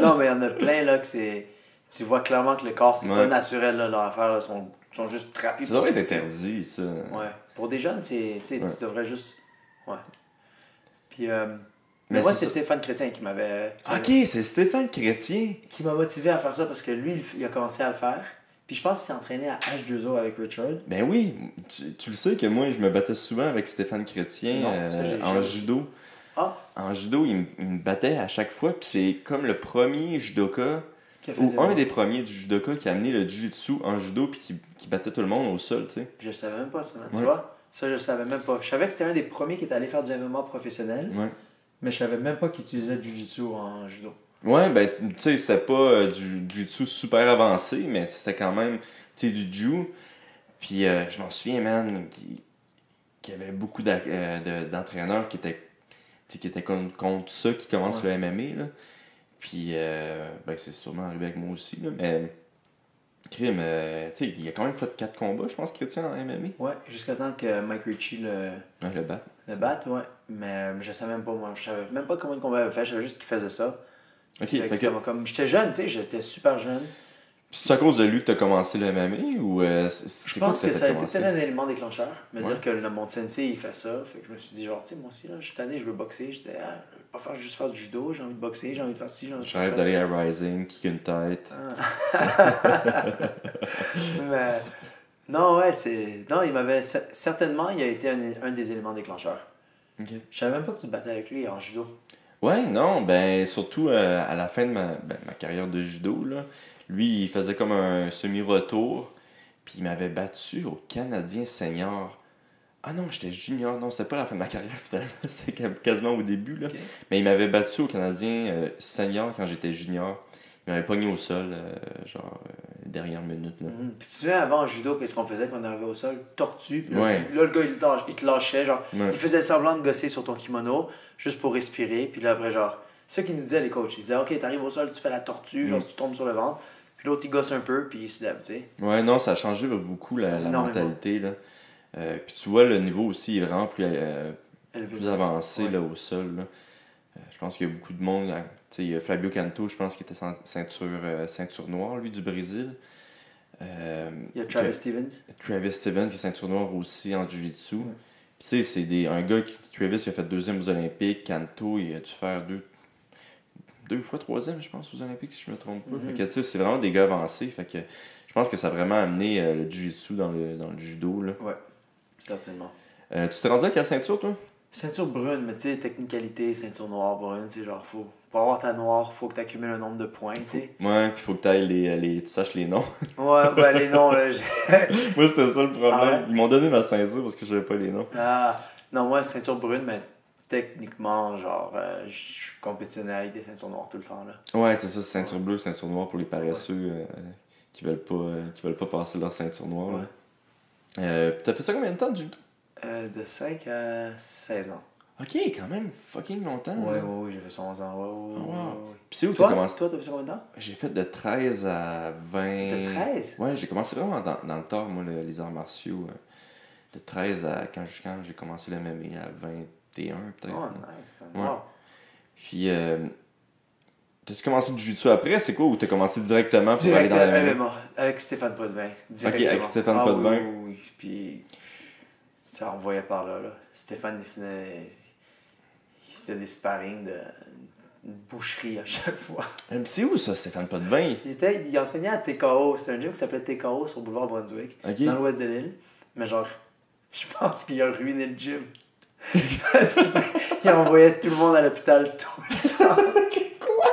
Non, mais il y en a plein, là, que c'est. Tu vois clairement que le corps, c'est pas Ouais. naturel, là, leur affaire, là, sont juste trappés. Ça devrait être interdit, ça. Ouais. Pour des jeunes, tu sais, Ouais. tu devrais juste. Ouais. Puis, Mais mais moi, c'est c'est ça. Stéphane Chrétien qui m'avait. Ok, c'est Stéphane Chrétien. Qui m'a motivé à faire ça parce que lui, il a commencé à le faire. Puis je pense qu'il s'est entraîné à H2O avec Richard. Ben oui, tu le sais que moi, je me battais souvent avec Stéphane Chrétien Non, ça, j'ai en jamais- judo. Ah, En judo, il me battait à chaque fois, puis c'est comme le premier judoka, qui a ou fait un des premiers du judoka qui a amené le jiu-jitsu en judo, puis qui battait tout le monde au sol, tu sais. Je savais même pas ça, Ouais. tu vois? Ça, je le savais même pas. Je savais que c'était un des premiers qui était allé faire du MMA professionnel, Ouais. mais je savais même pas qu'il utilisait du jiu-jitsu en judo. Ouais, ben, tu sais, c'était pas du jiu-jitsu super avancé, mais c'était quand même, tu sais, du jiu. Puis je m'en souviens, man, qu'il y avait beaucoup d'entraîneurs qui étaient contre ça, qui commencent Ouais. le MMA, là. Puis, ben, c'est sûrement arrivé avec moi aussi, là, mais... Crime, tu sais, il y a quand même fait 4 combats, je pense, Chrétien en MMA. Ouais, jusqu'à temps que Mike Ritchie Ouais, le bat. le batte, ouais. Mais je savais même pas, moi. Je savais même pas combien de combats il avait fait, je savais juste qu'il faisait ça. Ok, Fait que fait ça que... m'a comme... J'étais jeune, tu sais, j'étais super jeune. Puis c'est à cause de lui que t'as commencé le MMA, ou c'est Je quoi pense qui que t'a ça a fait été commencer? peut-être un élément déclencheur. Me Ouais. dire que mon sensei, il fait ça. Fait que je me suis dit, genre, tu sais, moi aussi, là, je suis tanné, je veux boxer. Je disais, ah, je veux pas faire juste faire du judo, j'ai envie de boxer, j'ai envie de faire ci, j'ai envie de Je faire rêve ça. d'aller à Rising, kick une tête. Mais, non, ouais, c'est. Non, il m'avait. Certainement, il a été un des éléments déclencheurs. Ok. Je savais même pas que tu te battais avec lui en judo. Ouais, non, ben surtout à la fin de ma carrière de judo, là, lui, il faisait comme un semi-retour, puis il m'avait battu au Canadien senior. Ah non, j'étais junior, non, c'était pas la fin de ma carrière finalement, c'était quasiment au début, là. Ok. Mais il m'avait battu au Canadien senior quand j'étais junior. Il m'avait pogné au sol, dernière minute, là. Mhm. Puis tu te souviens, avant en judo, qu'est-ce qu'on faisait quand on arrivait au sol? Tortue. Puis là, Ouais. là, le gars, il te lâchait. Genre, Ouais. il faisait semblant de gosser sur ton kimono, juste pour respirer. Puis là, après, genre, c'est ça qu'ils nous disaient, les coachs. Ils disaient, OK, t'arrives au sol, tu fais la tortue, genre, tu tombes sur le ventre. Puis l'autre, il gosse un peu, puis il se lève, tu sais. Ouais, non, ça a changé beaucoup la Énormément. mentalité, là. Puis tu vois, le niveau aussi est vraiment plus Élevé. avancé Ouais. là, au sol. Là. Je pense qu'il y a beaucoup de monde. Tu sais, il y a Fabio Canto, je pense, qui était ceinture noire, lui, du Brésil. Il y a Travis que- Stevens. Travis Stevens, qui est ceinture noire aussi en Jiu-Jitsu. Puis tu sais, c'est un gars Travis, il a fait 2e aux Olympiques. Canto, il a dû faire deux fois 3e, je pense, aux Olympiques, si je me trompe pas. Fait que, tu sais, c'est vraiment des gars avancés. Fait que je pense que ça a vraiment amené le Jiu-Jitsu dans le judo. Là. Ouais, certainement. Tu t'es rendu à quelle ceinture, toi? Ceinture brune, mais tu sais, technicalité, ceinture noire, brune, tu sais, genre, pour avoir ta noire, faut que tu accumules un nombre de points, tu sais. Ouais, puis faut que tu saches les noms. Ouais, ben les noms, là, Moi, c'était ça le problème. Ah ouais? Ils m'ont donné ma ceinture parce que je n'avais pas les noms. Ah, non, moi, ceinture brune, mais techniquement, genre, je compétitionnais avec des ceintures noires tout le temps, là. Ouais, c'est ça, c'est ceinture bleue, ceinture noire pour les paresseux qui veulent pas passer leur ceinture noire. Ouais. Puis t'as fait ça combien de temps du judo? De 5 à 16 ans. Ok, quand même fucking longtemps. Ouais, là. ouais, j'ai fait ça 11 ans, ouais, ouais, Ah, wow. ouais. Puis c'est où Toi, t'as commencé? t'as fait ça combien de temps? J'ai fait de 13 à 20. De 13? Ouais, j'ai commencé vraiment dans le tard, moi, les arts martiaux. de 13 à quand j'ai commencé le MMA à 21 peut-être. Oh, là. nice. Ouais. Wow. Puis, t'as-tu commencé du jiu-jitsu après? C'est quoi? Ou t'as commencé directement pour Direct aller dans la MMA? MMA, avec Stéphane Potvin. Directement. avec Stéphane Ah, Potvin. Oui. Puis ça envoyait par là. Stéphane, c'était des sparring de une boucherie à chaque fois. C'est où ça, Stéphane Potvin? Il enseignait à TKO. C'était un gym qui s'appelait TKO sur Boulevard Brunswick, Ok. dans l'ouest de l'île. Mais genre, je pense qu'il a ruiné le gym. Parce qu'il envoyait tout le monde à l'hôpital tout le temps. Quoi?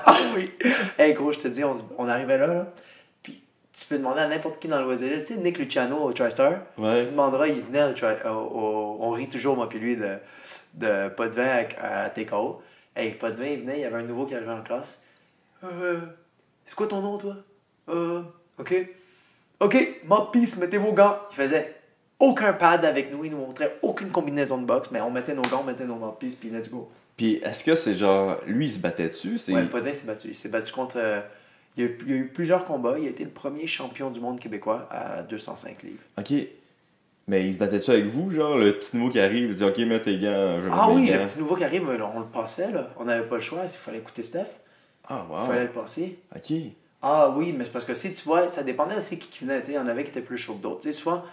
Ah oui. Hey gros, je te dis, on arrivait là, puis tu peux demander à n'importe qui dans l'ouest de l'île. Tu sais, Nick Luciano au TriStar, Ouais. tu demanderas, il venait on rit toujours, moi puis lui, de Potvin à TKO. Hey, Potvin, il venait, il y avait un nouveau qui arrivait en classe. C'est quoi ton nom, toi? OK, mouthpiece, mettez vos gants. Il faisait aucun pad avec nous, il nous montrait aucune combinaison de boxe, mais on mettait nos gants, on mettait nos mouthpieces, puis let's go. Puis est-ce que c'est genre. Lui, il se battait dessus? Ouais, Potvin s'est battu. Il s'est battu contre. Il y a eu plusieurs combats. Il a été le premier champion du monde québécois à 205 livres. Ok. Mais il se battait dessus avec vous, genre le petit nouveau qui arrive, il dit ok, mets tes gants, je mets Ah mes oui, gants. le petit nouveau qui arrive, on le passait, là. On n'avait pas le choix, il fallait écouter Steph. Ah, Il wow. fallait le passer. Ok. Ah oui, mais c'est parce que si tu vois, ça dépendait aussi qui venait. Il y en avait qui étaient plus chauds que d'autres. Tu sais, souvent,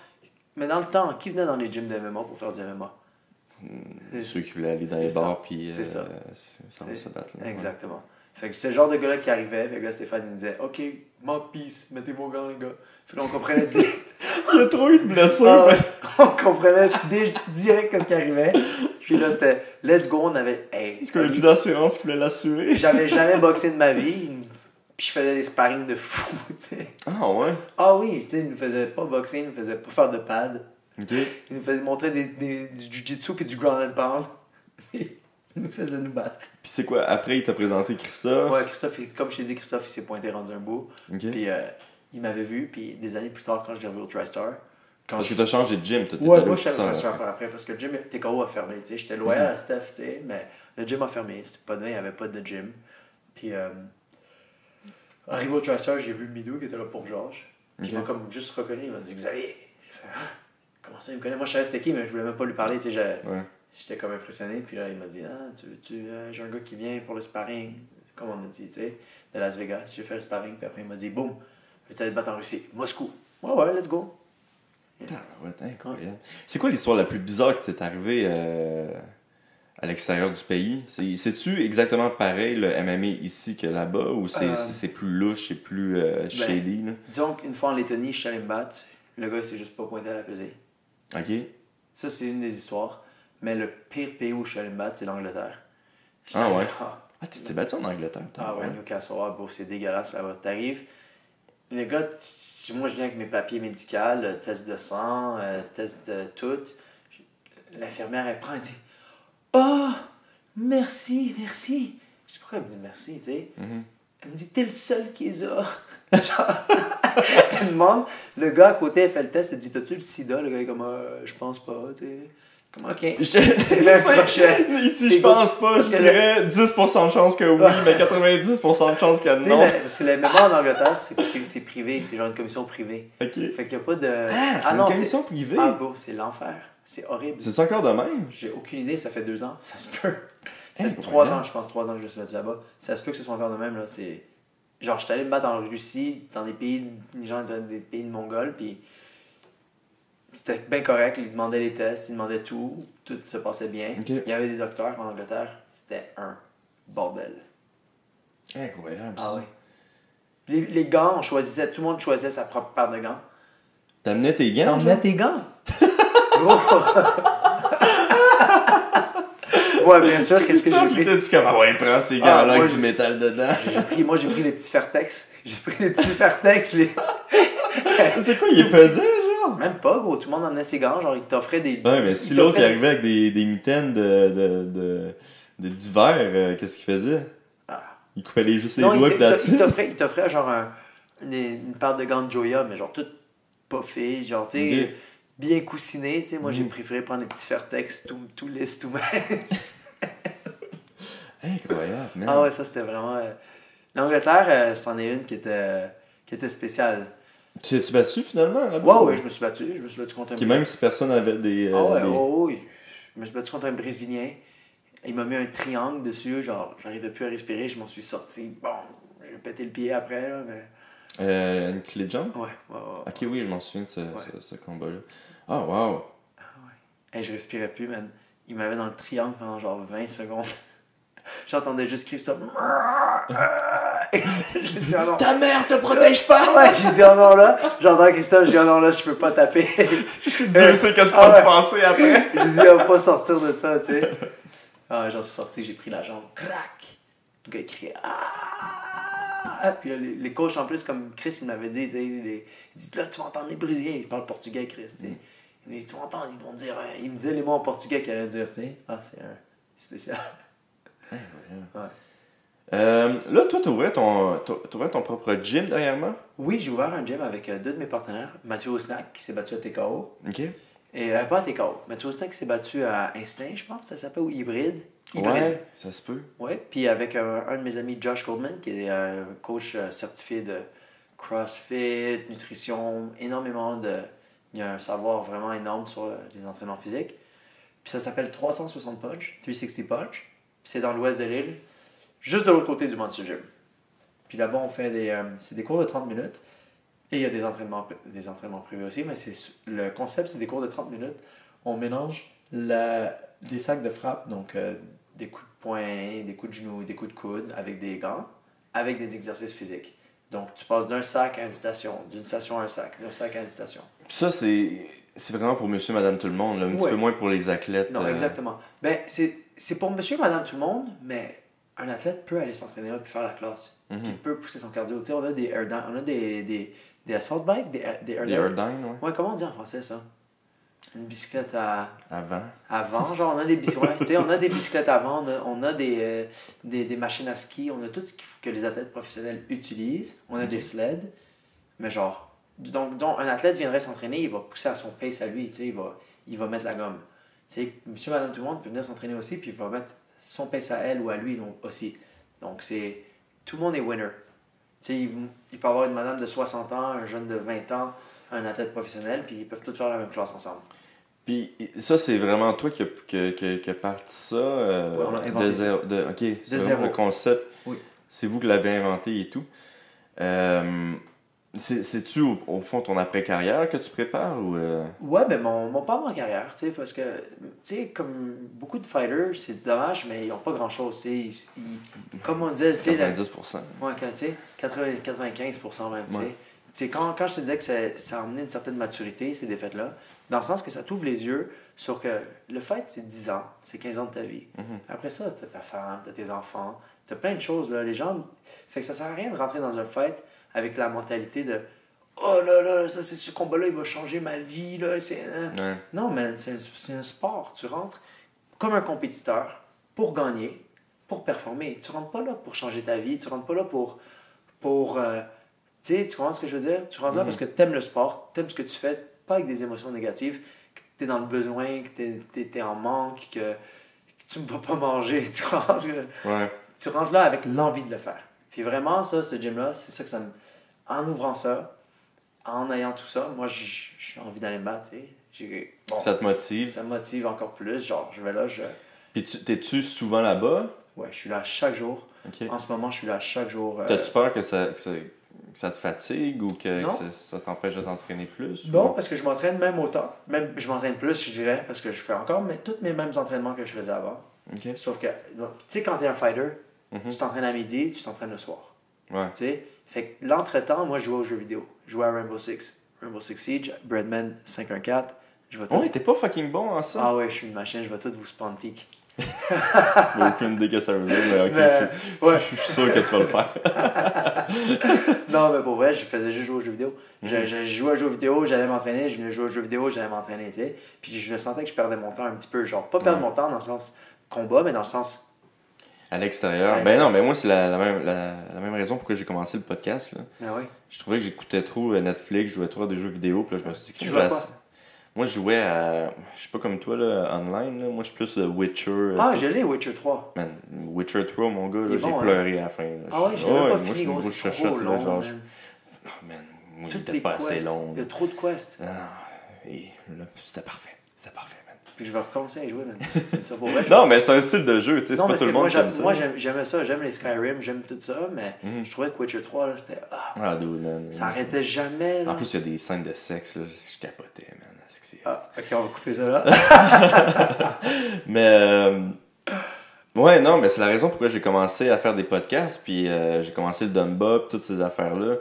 mais dans le temps, qui venait dans les gyms de MMA pour faire du MMA? Ceux qui voulaient aller dans C'est les ça. bars, puis C'est ça. ça va se battre. Là. Exactement. Fait que c'est le genre de gars-là qui arrivait. Fait que là, Stéphane, il nous disait OK, mouthpiece, mettez vos gants, les gars. Puis là, on comprenait. Il y a trop eu de blessures. Ah ouais. On comprenait direct ce qui arrivait. Puis là, c'était let's go. On avait. Hey, Est-ce qu'on a plus d'assurance qui voulait l'assurer? j'avais jamais boxé de ma vie. Puis je faisais des sparring de fou, tu sais. Ah ouais? Ah oui, tu sais, il nous faisait pas boxer, il nous faisait pas faire de pad. Ok. Il nous faisait montrer du jiu-jitsu puis du ground and pound. Il nous faisait nous battre. Puis c'est quoi? Après, il t'a présenté Christophe? Ouais, Christophe, comme je t'ai dit, Christophe, il s'est pointé rendu un bout. Ok. Puis il m'avait vu, puis des années plus tard, quand je l'ai revu au TriStar. Parce que t'as changé de gym, toi, t'étais Ouais, allé moi, au je suis allé au Christophe. TriStar par après, parce que le gym TKO a fermé, tu sais. J'étais loyal à Steph, tu sais, mais le gym a fermé. C'était pas de il n'y avait pas de gym. Puis, arrivé au TriStar, j'ai vu Midou qui était là pour Georges. Puis il m'a comme juste reconnu, il m'a dit Xavier. J'ai fait, ah, comment ça, il me connaît? Moi, je savais c'était qui, mais je voulais même pas lui parler, tu sais. Ouais. J'étais comme impressionné, puis là, il m'a dit ah, j'ai un gars qui vient pour le sparring, comme on a dit, tu sais, de Las Vegas. J'ai fait le sparring, puis après, il m'a dit boum, je vais te battre en Russie, Moscou. Ouais, let's go. Ouais, incroyable. C'est quoi l'histoire la plus bizarre qui t'est arrivée à l'extérieur du pays? C'est-tu exactement pareil le MMA ici que là-bas ou c'est plus louche et plus shady? Là? Disons qu'une fois en Lettonie, je suis allé me battre, le gars s'est juste pas pointé à la pesée. Ok. Ça, c'est une des histoires. Mais le pire pays où je suis allé me battre, c'est l'Angleterre. J'étais Ah allé- ouais? Ah, tu t'es battu en Angleterre? Ah ouais, Newcastle, bro, c'est dégueulasse là-bas. T'arrives, le gars, moi je viens avec mes papiers médicaux, test de sang, test de tout. L'infirmière, elle prend, elle dit oh, merci. Je sais pourquoi elle me dit merci, tu sais. Elle me dit t'es le seul qui les a. Genre, elle demande, le gars à côté, elle fait le test, elle dit t'as-tu le sida? Le gars est comme je pense pas, tu sais. Comme ok. Il dit, je pense pas, parce je que dirais 10% de chance que oui, mais 90% de chance que Tu sais, non. parce que le MMA en Angleterre, c'est privé, c'est genre une commission privée. Ok. Fait qu'il n'y a pas de. Ah, c'est une commission privée? Ah, bon, c'est l'enfer. C'est horrible. C'est encore de même? J'ai aucune idée, ça fait 2 ans. Ça se peut. Ça fait Incroyable. 3 ans, je pense, 3 ans que je me suis battu là-bas. Ça se peut que ce soit encore de même, là. C'est. Genre, je suis allé me battre en Russie, dans des pays, les gens disaient des pays de Mongols, puis c'était bien correct. Ils demandaient les tests, ils demandaient tout se passait bien. Ok. Il y avait des docteurs en Angleterre, c'était un bordel. Incroyable. Ah ça. oui. Les gants, on choisissait, tout le monde choisissait sa propre paire de gants. T'amenais tes gants? T'emmenais genre? tes gants? Ouais, bien sûr, qu'est-ce que Christophe, j'ai il pris? t'a dit comme, ah ouais, prends ces Ah, gants-là moi, avec j'ai- du métal dedans. Moi, j'ai pris les petits Fairtex. J'ai pris les petits Fairtex, C'est quoi, il est pesant, genre? Même pas, gros. Tout le monde emmenait ses gants. Genre, ils t'offraient des. Ouais, mais si ils l'autre il t'offraient- arrivait avec des mitaines d'hiver, qu'est-ce qu'il faisait? Ah. Il coupait juste les Non, doigts pis that's il it. t'offrait genre une paire de gants de Joya, mais genre toute puffée, genre, tu sais, Ok. bien coussiné. Tu sais, moi, j'ai préféré prendre les petits Fairtex tout lisses, tout minces. Incroyable, man. Ah ouais, ça, c'était vraiment. L'Angleterre, c'en est une qui était spéciale. Tu t'es battu finalement là-bas? Ouais, je me suis battu. Je me suis battu contre un Qui même si personne avait des... oui. Je me suis battu contre un Brésilien. Il m'a mis un triangle dessus, genre, j'arrivais plus à respirer, je m'en suis sorti. Bon, j'ai pété le pied après, là, mais... une clé de jambe? Ouais. Ok, oui, je m'en souviens de ce combat-là. Ah, wow! Hey, je respirais plus, man. Il m'avait dans le triangle pendant genre 20 secondes. J'entendais juste Christophe. J'ai dit, oh non. Ta mère te protège pas! Ouais, j'ai dit, oh non, là. J'entends Christophe, j'ai dit, oh non, là, je peux pas taper. Dieu sait qu'est-ce qu'on va se passer après. J'ai dit, on va pas sortir de ça, tu sais. Ah, j'en suis sorti, j'ai pris la jambe. Crac! Le gars, il criait. Ah! Puis là, les coachs, en plus, comme Chris, il m'avait dit, tu sais, il dit, là, tu vas entendre les Brésiliens. Il parle portugais, Chris, tu sais. Il dit, tu vas entendre, ils vont dire. Il me disait les mots en portugais qu'il allait dire, tu sais. Ah, c'est spécial. Ouais. Là, toi, t'ouvrais ton propre gym derrière moi? Oui, j'ai ouvert un gym avec deux de mes partenaires. Mathieu Osnack, qui s'est battu à TKO. Ok. Et pas à TKO. Mathieu Osnack, qui s'est battu à Instinct, je pense, ça s'appelle, ou Hybride. Ouais, ça se peut. Ouais, puis avec un de mes amis, Josh Goldman, qui est un coach certifié de CrossFit, nutrition, il y a un savoir vraiment énorme sur les entraînements physiques. Puis ça s'appelle 360 Punch, 360 Punch. Puis c'est dans l'ouest de l'île, juste de l'autre côté du Monster Gym. Puis là-bas, on fait c'est des cours de 30 minutes. Et il y a des entraînements privés aussi, mais le concept, c'est des cours de 30 minutes. On mélange des sacs de frappe, donc des coups de poing, des coups de genoux, des coups de coude, avec des gants, avec des exercices physiques. Donc, tu passes d'un sac à une station, d'une station à un sac, d'un sac à une station. Puis ça, c'est vraiment pour monsieur, madame, tout le monde, là, un petit peu moins pour les athlètes. Non, exactement. Ben, c'est pour monsieur, madame, tout le monde, mais un athlète peut aller s'entraîner là puis faire la classe. Il peut pousser son cardio. Tu sais, on a des assault bikes, des airdyne, ouais. Ouais, comment on dit en français ça? Une bicyclette Avant, genre on a des bicyclettes, tu sais, on a des bicyclettes avant, on a des machines à ski, on a tout ce que les athlètes professionnels utilisent. On a des sleds, mais genre, donc un athlète viendrait s'entraîner, il va pousser à son pace à lui, tu sais, il va mettre la gomme. Tu sais, monsieur, madame, tout le monde peut venir s'entraîner aussi, puis il va mettre son pace à elle ou à lui donc, aussi. Donc tout le monde est winner. Tu sais, il peut avoir une madame de 60 ans, un jeune de 20 ans, un athlète professionnel, puis ils peuvent tous faire la même classe ensemble. Puis ça, c'est vraiment toi qui a parti ça on a inventé de zéro. Ok, c'est vraiment le concept. Oui. C'est vous qui l'avez inventé et tout. C'est-tu au fond ton après-carrière que tu prépares ou Ouais, ben mon pas en carrière, tu sais, parce que, tu sais, comme beaucoup de fighters, c'est dommage, mais ils n'ont pas grand-chose, tu sais. Comme on disait, tu sais... 90%. Ouais, tu sais, 95% même, tu sais. Ouais. Tu sais, quand je te disais que ça a amené une certaine maturité, ces défaites-là, dans le sens que ça t'ouvre les yeux sur que le fight, c'est 10 ans, c'est 15 ans de ta vie. Après ça, t'as ta femme, t'as tes enfants, t'as plein de choses, là. Les gens... Fait que ça sert à rien de rentrer dans un fight avec la mentalité de « Oh là là, ça, c'est ce combat-là, il va changer ma vie, là. » Ouais. Non, man, c'est un sport. Tu rentres comme un compétiteur pour gagner, pour performer. Tu rentres pas là pour changer ta vie. Tu rentres pas là pour tu sais, tu comprends ce que je veux dire? Tu rentres là parce que tu aimes le sport, tu aimes ce que tu fais, pas avec des émotions négatives, que tu es dans le besoin, que tu es en manque, que tu ne vas pas manger. Tu comprends ce que je veux dire? Ouais. Tu rentres là avec l'envie de le faire. Puis vraiment, ça, ce gym-là, c'est ça que ça me... En ouvrant ça, en ayant tout ça, moi, j'ai envie d'aller me battre, tu sais. Bon, Ça te motive? ça me motive encore plus. Genre, je vais là, Puis t'es-tu souvent là-bas? Ouais, je suis là chaque jour. Ok. En ce moment, je suis là chaque jour. T'as-tu peur que ça te fatigue ou que Non. ça t'empêche de t'entraîner plus? Non, parce que je m'entraîne même autant. Même, je m'entraîne plus, je dirais, parce que je fais encore tous mes mêmes entraînements que je faisais avant. Ok. Sauf que, tu sais, quand t'es un fighter, tu t'entraînes à midi, tu t'entraînes le soir. Ouais. Tu sais? Fait que l'entretemps, moi, je jouais aux jeux vidéo. Je jouais à Rainbow Six Siege, Breadman 514. Je vais tout... Ouais, t'es pas fucking bon en ça? Ah ouais, je suis une machine, je vais tout vous spawn peak. J'ai aucune idée que ça veut dire, mais ok, ouais. je suis sûr que tu vas le faire. Non, mais pour vrai, je faisais juste jouer aux jeux vidéo. Je jouais aux jeux vidéo, j'allais m'entraîner, je venais jouer aux jeux vidéo, j'allais m'entraîner, tu sais. Puis je sentais que je perdais mon temps un petit peu. Genre, pas perdre mon temps dans le sens combat, mais dans le sens... À l'extérieur? Ben non, mais moi, c'est la même raison pourquoi j'ai commencé le podcast. Là. Ah oui. Je trouvais que j'écoutais trop Netflix, je jouais trop à des jeux vidéo, puis là, je me suis dit... Tu jouais à quoi? Moi, je jouais à... Je suis pas comme toi, là, online. Là. Moi, je suis plus Witcher. Ah, je l'ai, Witcher 3. Man, Witcher 3, mon gars, là, j'ai bon, pleuré à la fin. Là. Ah ouais, j'ai même pas moi, fini, je suis une gros, grosse c'est chachotte, trop là, long, genre... man. Oh, man, il Toutes était les pas assez quests. long. Il y a trop de quests. Ah, et là, c'était parfait. C'était parfait, man. Puis je vais recommencer à jouer, man. C'est ça pour vrai. Non, mais c'est un style de jeu, tu sais, c'est Non, pas mais tout le moi, monde qui aime ça. moi j'aimais ça, j'aime les Skyrim, j'aime tout ça, mais Mhm. je trouvais que Witcher 3, là, c'était. Ah, dude, man. Ça arrêtait jamais, là. En plus, il y a des scènes de sexe, là, je capotais, man. C'est que c'est... Ok, on va couper ça là. Mais, ouais, non, mais c'est la raison pourquoi j'ai commencé à faire des podcasts, puis j'ai commencé le Dumbob, toutes ces affaires-là.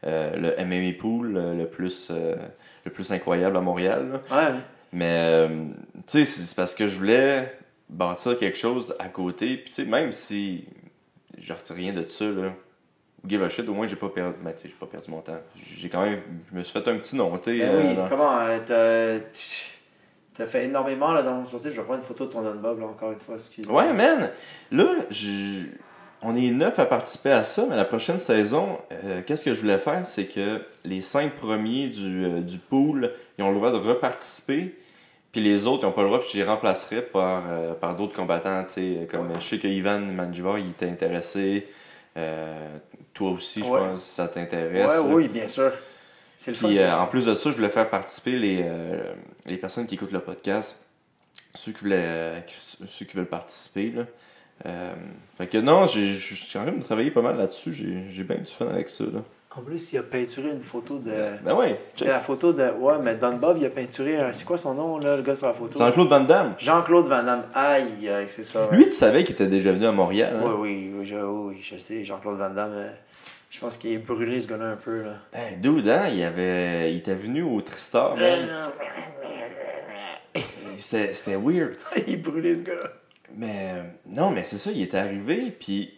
Le MMA Pool, le plus incroyable à Montréal, là. Ouais. Mais, tu sais, c'est parce que je voulais bâtir quelque chose à côté. Puis, tu sais, même si je retire rien de ça, là, give a shit, au moins, j'ai pas perdu mon temps. J'ai quand même, je me suis fait un petit nom, tu sais. Ben oui, comment, t'as fait énormément, là, dans mon sortie. Je vais prendre une photo de ton Dunbob, là, encore une fois. Excuse-moi. Ouais, man. Là, on est 9 à participer à ça, mais la prochaine saison, qu'est-ce que je voulais faire, c'est que les 5 premiers du pool, ils ont le droit de reparticiper, puis les autres, ils n'ont pas le droit, puis je les remplacerai par d'autres combattants, tu sais, comme je sais que Ivan Manjivar, il était intéressé, toi aussi, je pense, si ça t'intéresse. Ouais, là. oui, bien sûr. C'est le fun. Puis ça. en plus de ça, je voulais faire participer les personnes qui écoutent le podcast, ceux qui veulent participer, là. Fait que non, je suis en train de travailler pas mal là-dessus. J'ai bien du fun avec ça. Là. En plus, il a peinturé une photo de. Ben ouais. C'est la photo de. Ouais, mais Dunbob, il a peinturé. C'est quoi son nom, là, le gars sur la photo? Jean-Claude Van Damme. Jean-Claude Van Damme. Aïe, c'est ça. Lui, tu savais qu'il était déjà venu à Montréal. Hein? Oui, je le sais. Jean-Claude Van Damme, je pense qu'il est brûlé, ce gars-là, un peu. Là. Hey, dude, hein, il était venu au Tristar, man. C'était weird. Il est brûlé, ce gars-là. Mais non, mais c'est ça, il était arrivé, puis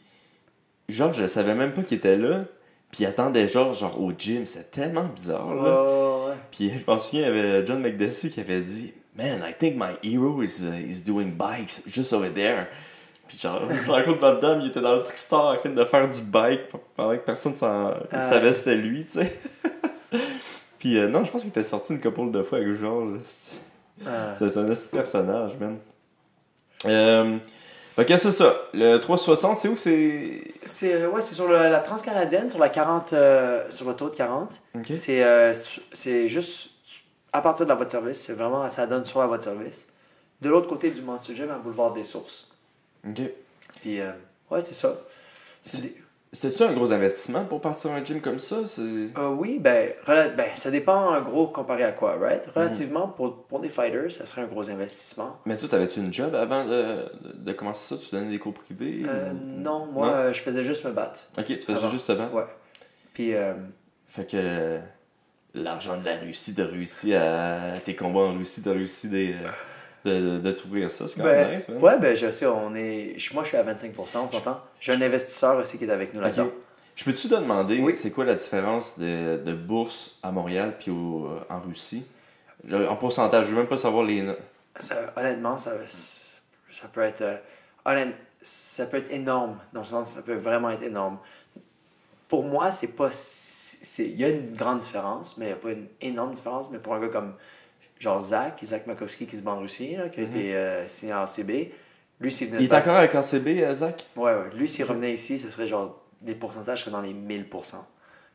genre, je savais même pas qu'il était là. Puis il attendait genre au gym. C'était tellement bizarre, là. Ouais. Puis je me souviens, il y avait John McDessie qui avait dit « Man, I think my hero is doing bikes just over there. » Puis genre, Jean-Claude Van Damme, il était dans le Trickstar en train de faire du bike pendant que personne savait c'était lui, tu sais. Puis non, je pense qu'il était sorti une couple de fois avec Georges. C'est un petit personnage, man. Fait que c'est ça. Le 360, c'est où que c'est? C'est sur la Transcanadienne, sur la 40, sur l'autoroute 40. Ok. C'est juste à partir de la voie de service. C'est vraiment, ça donne sur la voie de service. De l'autre côté du Monster Gym, à Boulevard des Sources. Ok. Puis, ouais, c'est ça. C'est-tu un gros investissement pour partir un gym comme ça? Oui, ça dépend en gros comparé à quoi, right? Relativement, pour des fighters, ça serait un gros investissement. Mais toi, t'avais-tu une job avant de commencer ça? Tu donnais des cours privés? Non, moi, je faisais juste me battre. Ok, tu faisais avant. juste te battre? Ouais. Puis, Fait que l'argent de la Russie, t'as réussi à... Tes combats en Russie, t'as réussi de t'ouvrir ça, c'est quand même nice, man. Ouais, je sais, moi je suis à 25%, on s'entend. J'ai un investisseur aussi qui est avec nous là-dedans. Ok. Je peux-tu te demander, Oui. c'est quoi la différence de bourse à Montréal puis en Russie? En pourcentage, je veux même pas savoir les... Honnêtement, ça peut être... ça peut être énorme, dans le sens ça peut vraiment être énorme. Pour moi, c'est pas... Il y a une grande différence, mais il n'y a pas une énorme différence. Mais pour un gars comme genre Zach Makovsky qui se bat en Russie, là, qui a été signé en CB, lui, s'il venait Il est encore avec ACB, Zach? Ouais. Lui, s'il revenait ici, ce serait genre... Des pourcentages seraient dans les 1000%.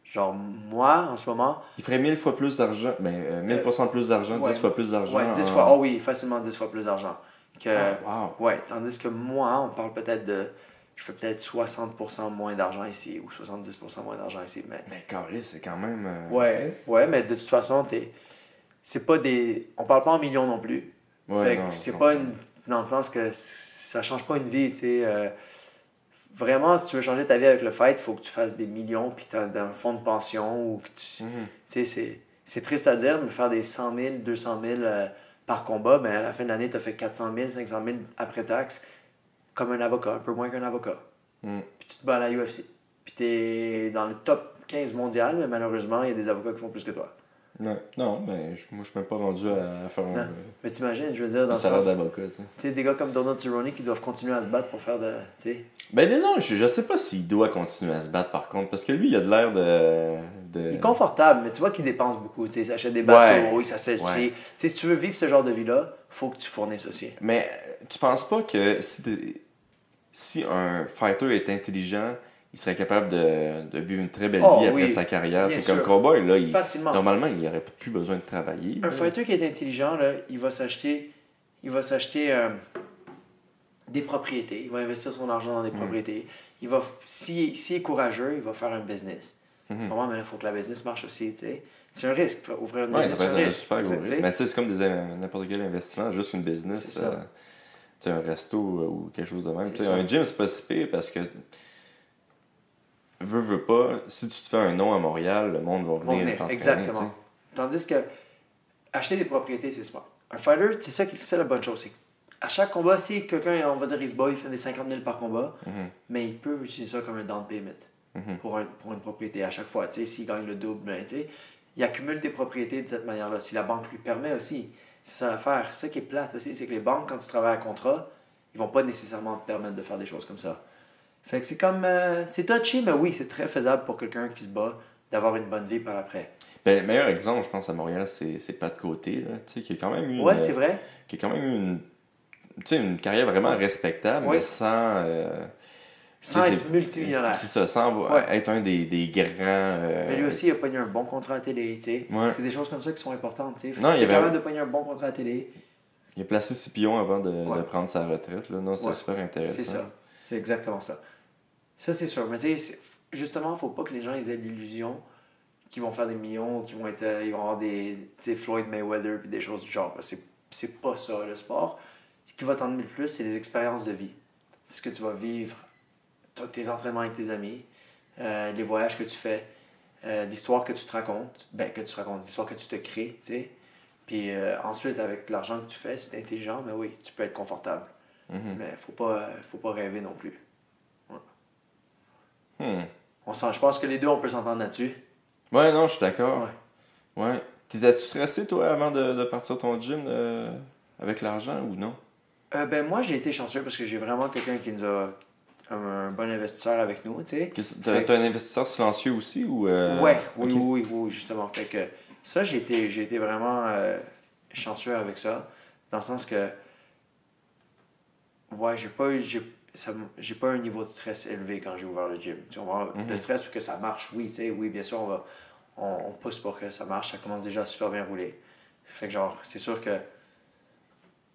Genre, moi, en ce moment... Il ferait 1000 fois plus d'argent. Ben, 1000% de plus d'argent, ouais. 10 fois plus d'argent. Ouais, 10 fois. Oh oui, facilement 10 fois plus d'argent. Wow. Ouais, tandis que moi, on parle peut-être de... Je fais peut-être 60% moins d'argent ici ou 70% moins d'argent ici. Mais Carlis, c'est quand même... Ouais, mais de toute façon, c'est pas des... On parle pas en millions non plus. Ouais, fait que non, c'est non. pas une... Dans le sens que ça change pas une vie, tu sais. Vraiment, si tu veux changer ta vie avec le fight, il faut que tu fasses des millions puis que tu as un fonds de pension ou que tu... Tu sais, c'est triste à dire, mais faire des 100 000, 200 000 par combat, ben à la fin de l'année, tu as fait 400 000, 500 000 après taxe, comme un avocat, un peu moins qu'un avocat. Puis tu te bats à la UFC. Puis tu es dans le top 15 mondial, mais malheureusement, il y a des avocats qui font plus que toi. Ouais. Non, mais moi, je suis même pas rendu à faire un Mais t'imagines, je veux dire, dans le salaire sens... d'avocat, tu sais. Tu sais, des gars comme Donald Cerrone qui doivent continuer à se battre pour faire de... Tu sais... Ben non, je sais pas s'il doit continuer à se battre, par contre, parce que lui, il a de l'air de... Il est confortable, mais tu vois qu'il dépense beaucoup. Tu sais, il s'achète des bateaux, il s'achète... Ouais. Tu sais, si tu veux vivre ce genre de vie-là, faut que tu fournisses aussi. Mais tu penses pas que si un fighter est intelligent il serait capable de vivre une très belle Oh, vie après oui, sa carrière. bien C'est comme sûr. Cowboy, là, Facilement. normalement, il n'aurait plus besoin de travailler. Un fighter qui est intelligent, là, il va s'acheter des propriétés. Il va investir son argent dans des propriétés. S'il est courageux, il va faire un business. Vraiment, mais il faut que la business marche aussi. T'sais. C'est un risque. Ouvrir une Oui, business, ça c'est peut un être un risque. super gros Exact, risque. t'sais. Mais tu sais, c'est comme n'importe quel investissement, juste une business, C'est ça. tu sais, un resto ou quelque chose de même. C'est Tu sais, ça. un gym, c'est pas si pire parce que veux pas, si tu te fais un nom à Montréal, le monde va Vont venir venir, t'entraîner. exactement. Tandis que acheter des propriétés, c'est smart. Un fighter, c'est la bonne chose. C'est à chaque combat, si quelqu'un, on va dire, il se bat, il fait des 50 000 par combat, mais il peut utiliser ça comme un down payment pour une propriété à chaque fois. Tu sais, s'il gagne le double, ben, tu sais, il accumule des propriétés de cette manière-là. Si la banque lui permet aussi, c'est ça l'affaire. C'est ça qui est plate aussi, c'est que les banques, quand tu travailles à contrat, ils vont pas nécessairement te permettre de faire des choses comme ça. Fait que c'est comme... c'est touchy, mais oui, c'est très faisable pour quelqu'un qui se bat d'avoir une bonne vie par après. Ben, le meilleur exemple, je pense, à Montréal, c'est Pat Côté, là, tu sais, qui a quand même eu Ouais, c'est vrai. qui a quand même eu tu sais, une carrière vraiment respectable, Ouais. mais sans... Sans tu sais, être multimillionnaire. C'est ça, sans Ouais. être un des grands... Mais lui aussi, il a pogné un bon contrat à télé, tu sais. Ouais. C'est des choses comme ça qui sont importantes, tu sais. Non, Si il y t'es avait- capable de pogner un bon contrat à télé, Il a placé 6 pions avant de Ouais. prendre sa retraite, là. Non, c'est Ouais. super intéressant. c'est ça. C'est exactement ça. Ça, c'est sûr. Mais tu sais, justement, il ne faut pas que les gens ils aient l'illusion qu'ils vont faire des millions ou qu'ils vont être, ils vont avoir des, tu sais, Floyd Mayweather et des choses du genre. C'est pas ça, le sport. Ce qui va t'emmener le plus, c'est les expériences de vie. C'est ce que tu vas vivre, tes entraînements avec tes amis, les voyages que tu fais, l'histoire que tu te racontes, l'histoire que tu te crées, tu sais. Puis ensuite, avec l'argent que tu fais, si t'es intelligent, mais oui, tu peux être confortable. Mais faut pas rêver non plus. Je pense que les deux, on peut s'entendre là-dessus. Ouais, non, je suis d'accord. Ouais. Ouais. T'étais-tu stressé, toi, avant de partir ton gym avec l'argent ou non? Ben moi, j'ai été chanceux parce que j'ai vraiment quelqu'un qui nous a un bon investisseur avec nous, tu sais. T'as un investisseur silencieux aussi ou... Ouais, ok. oui, justement. Fait que ça, j'ai été vraiment chanceux avec ça, dans le sens que ouais, j'ai pas un niveau de stress élevé quand j'ai ouvert le gym. Tu vois, le stress pour que ça marche, oui, tu sais, oui, bien sûr, on pousse pour que ça marche, ça commence déjà à super bien rouler. Fait que genre, c'est sûr que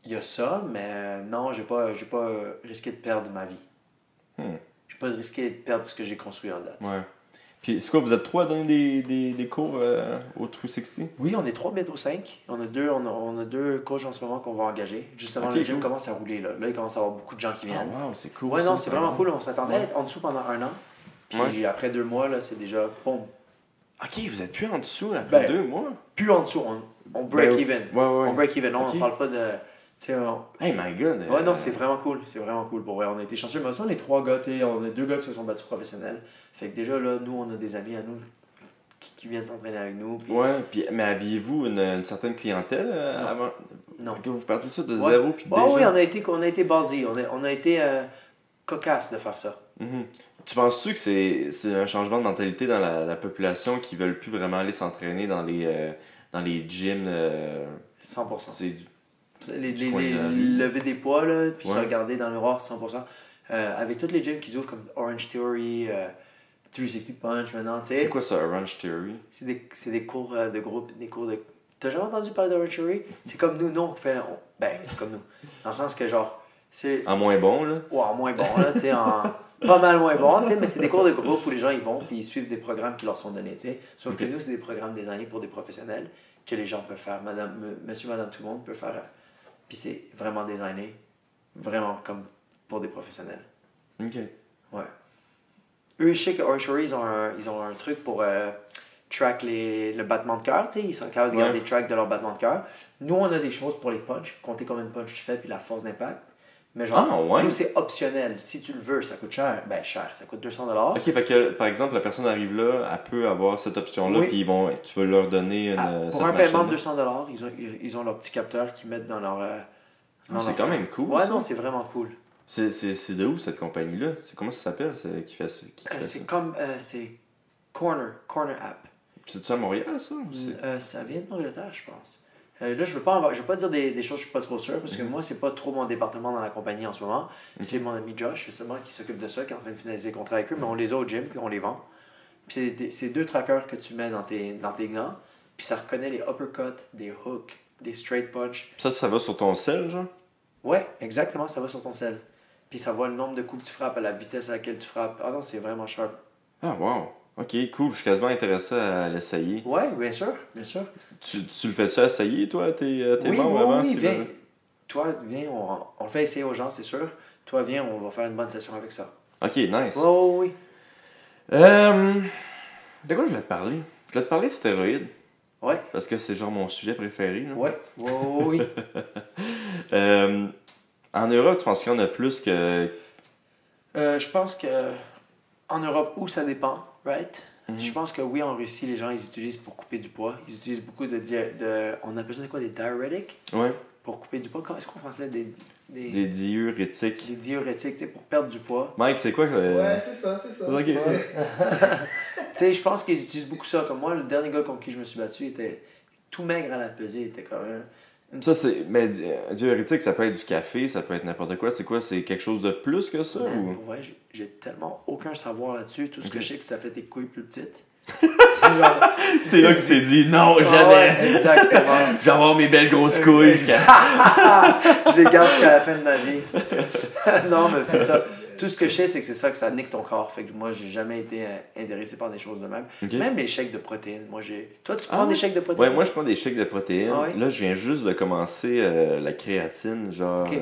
il y a ça, mais non, j'ai pas risqué de perdre ma vie. J'ai pas risqué de perdre ce que j'ai construit en date. Ouais. Puis c'est quoi, vous êtes 3 à donner des cours au 360? Oui, on est 3, bientôt 5. On a deux coachs en ce moment qu'on va engager. Justement, Ok, le gym cool. commence à rouler. Là, il commence à avoir beaucoup de gens qui Ah, viennent. wow, c'est cool. Ouais, ça, non, c'est par vraiment exemple. cool. On s'attendait à être en dessous pendant 1 an. Puis Ouais. après 2 mois, là, c'est déjà, boum, Ok, vous êtes plus en dessous après Ben, 2 mois? plus en dessous. On break Ben, even. ouais. On break even. Non, Ok. on parle pas de... Tu sais, Hey, my God! ouais, non, c'est vraiment cool. C'est vraiment cool. Pour vrai, on a été chanceux. Mais ça, on est 3 gars, tu sais, on a 2 gars qui se sont battus professionnels. Fait que déjà, là, nous, on a des amis à nous qui viennent s'entraîner avec nous. Puis... Ouais, puis, mais aviez-vous une certaine clientèle avant? Non. Que vous partez ça de Ouais. zéro, puis Ouais, déjà... oui, on a été basé. On a été cocasse de faire ça. Mhm. Tu penses-tu que c'est un changement de mentalité dans la population qui veulent plus vraiment aller s'entraîner dans les gyms? 100%. C'est du- Les coin de la rue. lever des poids, là, puis se Ouais. regarder dans le miroir, 100%. Avec tous les gyms qui ouvrent comme Orange Theory, 360 Punch maintenant, tu sais. C'est quoi ça, Orange Theory? C'est des cours de groupe, des cours de... T'as jamais entendu parler d'Orange Theory? C'est comme nous, ben, c'est comme nous. Dans le sens que, genre, c'est... En moins bon, là? Ouais, en moins bon, là, tu sais, pas mal moins bon, tu sais, mais c'est des cours de groupe où les gens ils vont puis ils suivent des programmes qui leur sont donnés, tu sais. Sauf que Ok. nous, c'est des programmes designés pour des professionnels que les gens peuvent faire. Monsieur, madame, tout le monde peut faire. Puis c'est vraiment designé, vraiment comme pour des professionnels. Ok. Ouais. Eux, je sais que Orange Theory, ils ont un truc pour track le battement de cœur, tu sais. Ils sont capables de garder des tracks de leur battement de cœur. Nous, on a des choses pour les punches, compter combien de punches tu fais puis la force d'impact. Mais genre, Ah, ouais? nous, c'est optionnel. Si tu le veux, ça coûte cher. Ben, cher. Ça coûte 200$. Ok, fait que, par exemple, la personne arrive là, elle peut avoir cette option-là, Oui. puis tu veux leur donner cette Pour un paiement de machine-là. 200$, ils ont leur petit capteur qu'ils mettent dans leur... Ah, c'est quand même cool, Ouais, ça. non, c'est vraiment cool. C'est de où, cette compagnie-là? Comment ça s'appelle, qui fait ça? C'est comme... c'est Corner App. C'est-tu à Montréal, ça? Ou c'est- Ça vient d'Angleterre, je pense. Là, je veux pas dire des choses que je suis pas trop sûr, parce que moi, c'est pas trop mon département dans la compagnie en ce moment. C'est mon ami Josh, justement, qui s'occupe de ça, qui est en train de finaliser les contrats avec eux, mais on les a au gym, puis on les vend. Puis c'est 2 trackers que tu mets dans tes gants, puis ça reconnaît les uppercuts, des hooks, des straight punch. Ça va sur ton sel, genre? Ouais, exactement, ça va sur ton sel. Puis ça voit le nombre de coups que tu frappes, à la vitesse à laquelle tu frappes. Ah non, c'est vraiment sharp. Ah, wow. Ok, cool. Je suis quasiment intéressé à l'essayer. Ouais, bien sûr, bien sûr. Tu le fais-tu essayer, toi, tes Oui, membres oui, avant? oui, si viens. jamais? Toi, viens, on le fait essayer aux gens, c'est sûr. Toi, viens, on va faire une bonne session avec ça. Ok, nice. Oui, oui, oui. De quoi je voulais te parler? Je voulais te parler de stéroïdes. Ouais, Parce que c'est genre mon sujet préféré. Là. ouais, oui, oui, oui. En Europe, tu penses qu'il y en a plus que... Je pense que en Europe, où ça dépend, right? Je pense que oui, en Russie, les gens, ils utilisent pour couper du poids. Ils utilisent beaucoup on appelle ça quoi, des diurétiques? Ouais. Pour couper du poids. Est-ce qu'en français, des Des diurétiques. diurétiques, tu sais, pour perdre du poids. Mike, c'est quoi que... c'est ça. Ok, Tu sais, je pense qu'ils utilisent beaucoup ça. Comme moi, le dernier gars contre qui je me suis battu, il était tout maigre à la pesée. Il était quand même... Ça, c'est... Mais diurétique, ça peut être du café, ça peut être n'importe quoi. C'est quoi? C'est quelque chose de plus que ça? Man, Ou... pour vrai, j'ai tellement aucun savoir là-dessus. Tout ce que je sais, que ça fait tes couilles plus petites. C'est genre... c'est là que tu t'es dit, non, jamais! Ouais, exactement. Je vais avoir mes belles grosses couilles jusqu'à... Je les garde jusqu'à la fin de ma vie. Non, mais c'est ça. Tout ce que je sais, c'est que c'est ça que ça nique ton corps. Fait que moi, j'ai jamais été intéressé par des choses de même. Ok. Même les shakes de protéines. Moi, Toi, tu prends des shakes de protéines? Ouais, moi, je prends des shakes de protéines. Ah ouais? Là, je viens juste de commencer la créatine. Genre, Ok.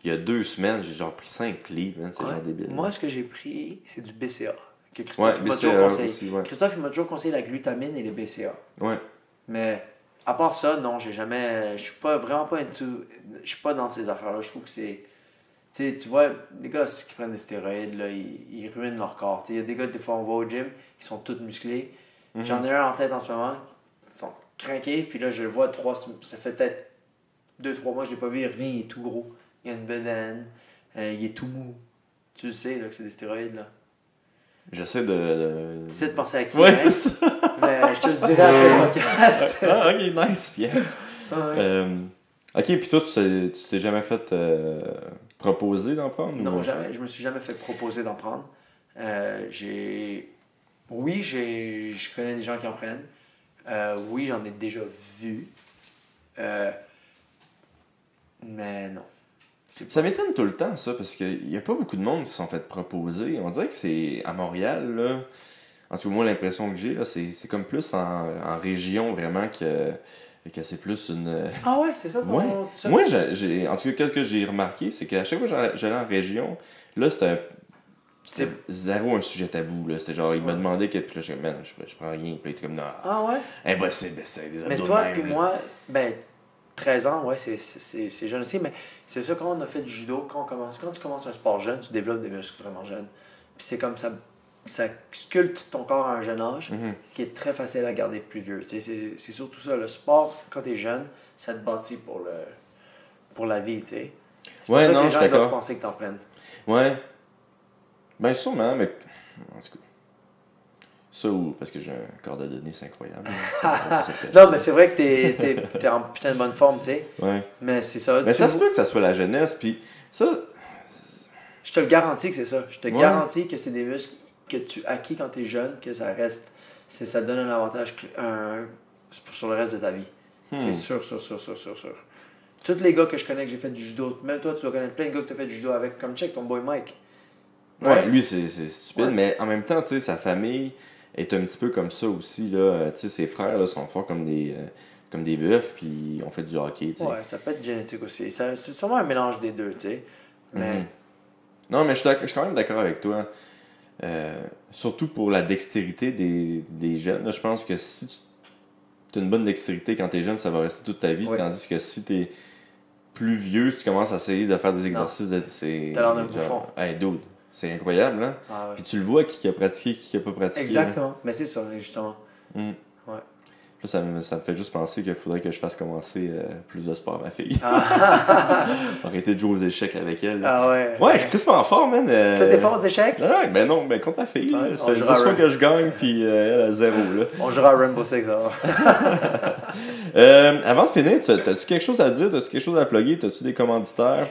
il y a 2 semaines, j'ai genre pris 5 livres. Hein, c'est Ouais. genre débile. Moi, ce que j'ai pris, c'est du BCA. Que ouais, Christophe il m'a toujours BCA conseillé. aussi, ouais. Christophe, il m'a toujours conseillé la glutamine et les BCA. Ouais. Mais à part ça, non, j'ai jamais. Je suis pas vraiment pas into. Je suis pas dans ces affaires-là. Je trouve que c'est. Tu sais, tu vois, les gars qui prennent des stéroïdes, là, ils ruinent leur corps. Il y a des gars, des fois, on va au gym, ils sont tous musclés. J'en ai un en tête en ce moment, ils sont craqués, puis là, je le vois ça fait peut-être 2-3 mois, je l'ai pas vu, il revient, il est tout gros. Il a une bedaine, il est tout mou. Tu le sais, là, que c'est des stéroïdes, là. J'essaie de... Tu sais de penser à qui, Ouais, hein? c'est ça. Mais je te le dirai après le podcast. Ah, ok, nice. Yes. Ouais. Ok, puis toi, tu t'es jamais fait proposer d'en prendre? Non, ou... jamais. Je me suis jamais fait proposer d'en prendre. Oui, je connais des gens qui en prennent. Oui, j'en ai déjà vu. Mais non. Ça m'étonne tout le temps, ça, parce qu'il n'y a pas beaucoup de monde qui se sont fait proposer. On dirait que c'est à Montréal, là. En tout cas, moi, l'impression que j'ai, là, c'est comme plus en région, vraiment, que c'est plus une... Ah ouais, c'est ça. Ouais. Moi, en tout cas, qu'est-ce que j'ai remarqué, c'est qu'à chaque fois que j'allais en région, là, c'était zéro un sujet tabou, là. C'était genre, il me demandait, puis là, je man, je prends rien. Puis là, il était comme, non. Ah ouais? Impossible, c'est des abdos Mais de toi, même, puis là. moi, ben, 13 ans, ouais, c'est jeune aussi, mais c'est ça, quand on a fait du judo, quand tu commences un sport jeune, tu développes des muscles vraiment jeunes. Puis c'est comme ça sculpte ton corps à un jeune âge, qui est très facile à garder plus vieux. Tu sais, c'est surtout ça, le sport, quand tu es jeune, ça te bâtit pour la vie, tu sais. C'est Ouais, pour ça non, que les je gens suis ils doivent d'accord. penser que t'en prennes. Ouais. Ben, sûrement, mais. En tout cas. Ça ou parce que j'ai un corps de données, c'est incroyable. Non, mais c'est vrai que t'es en putain de bonne forme, tu sais. Ouais. Mais c'est ça. Mais ça se peut que ça soit la jeunesse, puis ça. Je te le garantis que c'est ça. Je te Ouais. garantis que c'est des muscles que tu acquis quand tu es jeune, que ça reste. Ça te donne un avantage sur le reste de ta vie. C'est sûr. Tous les gars que je connais que j'ai fait du judo, même toi, tu dois connaître plein de gars que tu as fait du judo avec, comme check ton boy Mike. Ouais, lui, c'est stupide, Ouais. mais en même temps, tu sais, sa famille est un petit peu comme ça aussi, là. Tu sais, ses frères, là, sont forts comme des bœufs, puis on fait du hockey, tu sais. Ouais, ça peut être génétique aussi. C'est sûrement un mélange des deux, tu sais. Mais. Non, mais je suis quand même d'accord avec toi. Surtout pour la dextérité des jeunes. Là, je pense que si tu as une bonne dextérité quand tu es jeune, ça va rester toute ta vie. Oui. Tandis que si tu es plus vieux, si tu commences à essayer de faire des exercices, c'est. T'as l'air d'un genre, bouffon. Hey, dude, c'est incroyable, hein? Ah ouais. Puis tu le vois qui a pratiqué, qui a pas pratiqué. Exactement. Mais c'est ça, justement. Là. Ouais. Là, ça me fait juste penser qu'il faudrait que je fasse commencer plus de sport à ma fille. Arrêter de jouer aux échecs avec elle. Là. Ah ouais. Ouais, je suis tristement fort, man. Tu fais des forts aux échecs? Non, contre ma fille. Ouais, Là. Ça fait 10 fois que je gagne, puis elle a 0. Là. On jouera à Rainbow Six alors. Avant de finir, t'as-tu quelque chose à dire? T'as-tu quelque chose à plugger? T'as-tu des commanditaires?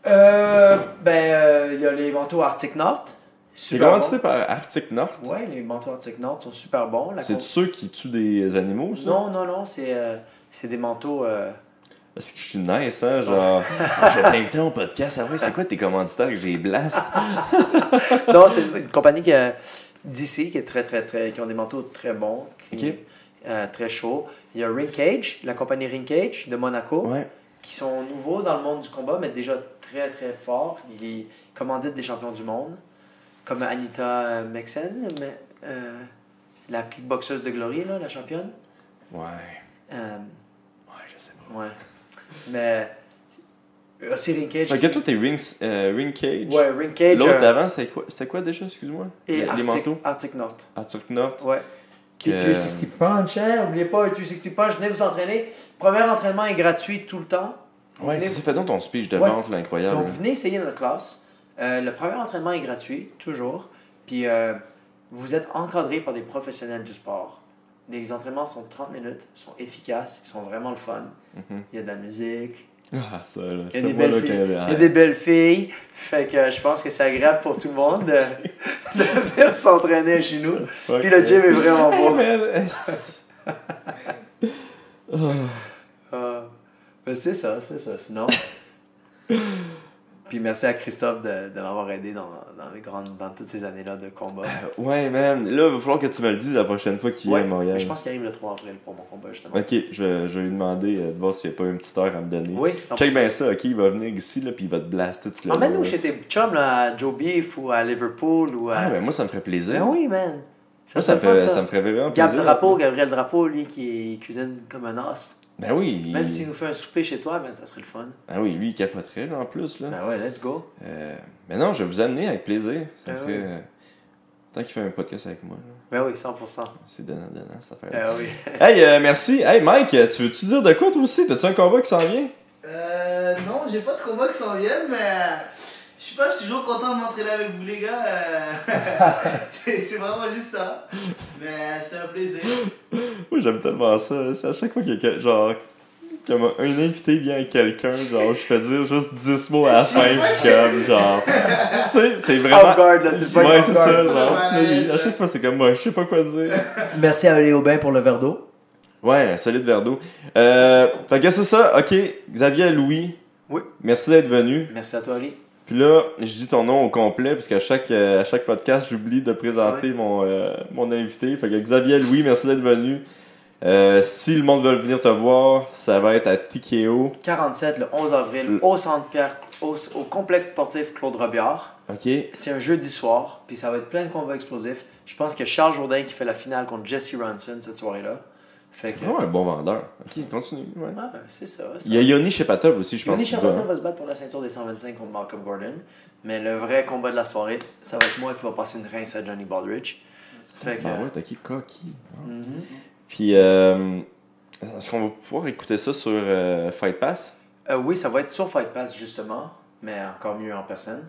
Il y a les manteaux Arctic North. C'est commandité par Arctic North? Oui, les manteaux Arctic North sont super bons. C'est ceux qui tuent des animaux, ça? Non, c'est des manteaux... Parce que je suis nice, hein, genre... je vais t'inviter à mon podcast. Ah ouais, c'est quoi tes commanditaires que j'ai blast? Non, c'est une compagnie d'ici qui est très... qui ont des manteaux très bons, très chauds. Il y a Ring Cage, la compagnie Ring Cage de Monaco, qui sont nouveaux dans le monde du combat, mais déjà très forts. Ils commanditent des champions du monde. Comme Anita Mexen, la kickboxeuse de Glory, là, la championne. Ouais, je sais pas. Ouais. Mais aussi Ring Cage. Fait que toi, t'es Ring Cage. Ouais, Ring Cage. L'autre d'avant, c'était quoi déjà, excuse-moi? Et les manteaux? Arctic North. Arctic North. Ouais. Et 360 Punch, hein? N'oubliez pas, 360 Punch, venez vous entraîner. Premier entraînement est gratuit tout le temps. Ouais, c'est ça, fais donc ton speech de vente, là, incroyable. Donc, venez essayer notre classe. Le premier entraînement est gratuit, toujours. Puis, vous êtes encadré par des professionnels du sport. Les entraînements sont 30 minutes, sont efficaces, ils sont vraiment le fun. Il y a de la musique. Ah, ça, là. Il y a des belles filles. Fait que je pense que c'est agréable pour tout le monde de venir s'entraîner chez nous. Puis le gym est vraiment beau. Mais c'est ça. Sinon... Puis merci à Christophe de m'avoir aidé dans toutes ces années-là de combat. Ouais, man. Là, il va falloir que tu me le dises la prochaine fois qu'il est à Montréal. Je pense qu'il arrive le 3 avril pour mon combat, justement. Ok, je vais lui demander de voir s'il n'y a pas une petite heure à me donner. Oui, 100%. Check bien ça, ok? Il va venir ici, là, puis il va te blaster. Emmène-nous chez tes chums, là, à Joe Beef ou à Liverpool. Ou à... Ah, ben moi, ça me ferait plaisir. Ben oui, man. Ça me ferait vraiment plaisir. Gabriel Drapeau, lui, qui cuisine comme un os. Ben oui. Même s'il nous fait un souper chez toi, ben ça serait le fun. Ben oui, lui, il capoterait, là, en plus. Là. Ben ouais, let's go. Mais non, je vais vous amener avec plaisir. Ça me ferait... Tant qu'il fait un podcast avec moi. Là. Ben oui, 100%. C'est donnant, cette affaire. Ben oui. Hey, merci. Hey, Mike, tu veux-tu dire de quoi, toi aussi? T'as-tu un combat qui s'en vient? Non, j'ai pas de combat qui s'en viennent, mais... Je sais pas, je suis toujours content de m'entraîner avec vous, les gars. C'est vraiment juste ça. Mais c'était un plaisir. Moi, j'aime tellement ça. C'est à chaque fois qu'il y a genre... Comme un invité vient avec quelqu'un, genre, je fais dire juste 10 mots à la fin, puis comme, genre... Tu sais, c'est vraiment... Off-guard, là, tu le ouais, c'est ça, genre. À chaque fois, c'est comme, moi, je sais pas quoi dire. Merci à Léo Bain pour le verre d'eau. Ouais, un solide verre d'eau. Fait que c'est ça, ok. Xavier Louis. Oui. Merci d'être venu. Merci à toi, Ali. Puis là, je dis ton nom au complet, parce qu'à chaque podcast, j'oublie de présenter mon invité. Fait que Xavier Louis, merci d'être venu. Si le monde veut venir te voir, ça va être à TKO. 47, le 11 avril, au Centre Pierre, au complexe sportif Claude Robillard. Ok. C'est un jeudi soir, puis ça va être plein de combats explosifs. Je pense que Charles Jourdain qui fait la finale contre Jesse Ronson cette soirée-là. Fait que... Oh, un bon vendeur. Ok, continue. Ouais. C'est ça. Il y a Yoni Shepatov aussi, je pense. Yoni Shepatov va se battre pour la ceinture des 125 contre Malcolm Gordon. Mais le vrai combat de la soirée, ça va être moi qui va passer une rince à Johnny Baldrige. Fait que... Ah ouais, t'as qui? Cocky. Puis, est-ce qu'on va pouvoir écouter ça sur Fight Pass? Oui, ça va être sur Fight Pass, justement, mais encore mieux en personne.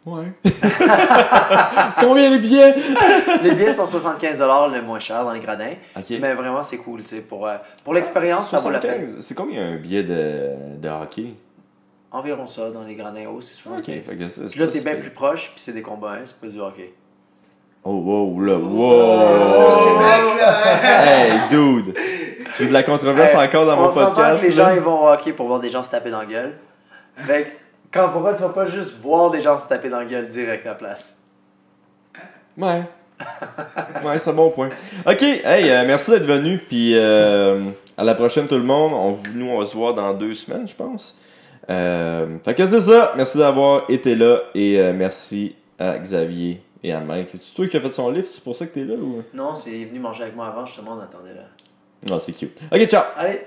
Ouais. C'est combien les billets? Les billets sont 75$ le moins cher dans les gradins. Okay. Mais vraiment, c'est cool. Pour l'expérience, ça vaut la peine. C'est combien un billet de hockey? Environ ça, dans les gradins hauts, c'est 75$. Okay, puis là, t'es bien plus proche, puis c'est des combats, hein, c'est pas du hockey. Oh, wow, là, wow! Hey, dude! Tu veux de la controverse encore dans mon podcast? On s'entend que les gens, ils vont au hockey pour voir des gens se taper dans la gueule. Fait que, pourquoi tu vas pas juste voir des gens se taper dans la gueule direct à la place? Ouais. Ouais, c'est un bon point. Ok, hey, merci d'être venu, puis à la prochaine tout le monde. Nous, on va se voir dans 2 semaines, je pense. Fait que c'est ça. Merci d'avoir été là, et merci à Xavier et à Mike. C'est toi qui as fait son livre, c'est pour ça que t'es là ou? Non, c'est venu manger avec moi avant, justement, on attendait là. Non, c'est cute. Ok, ciao! Allez!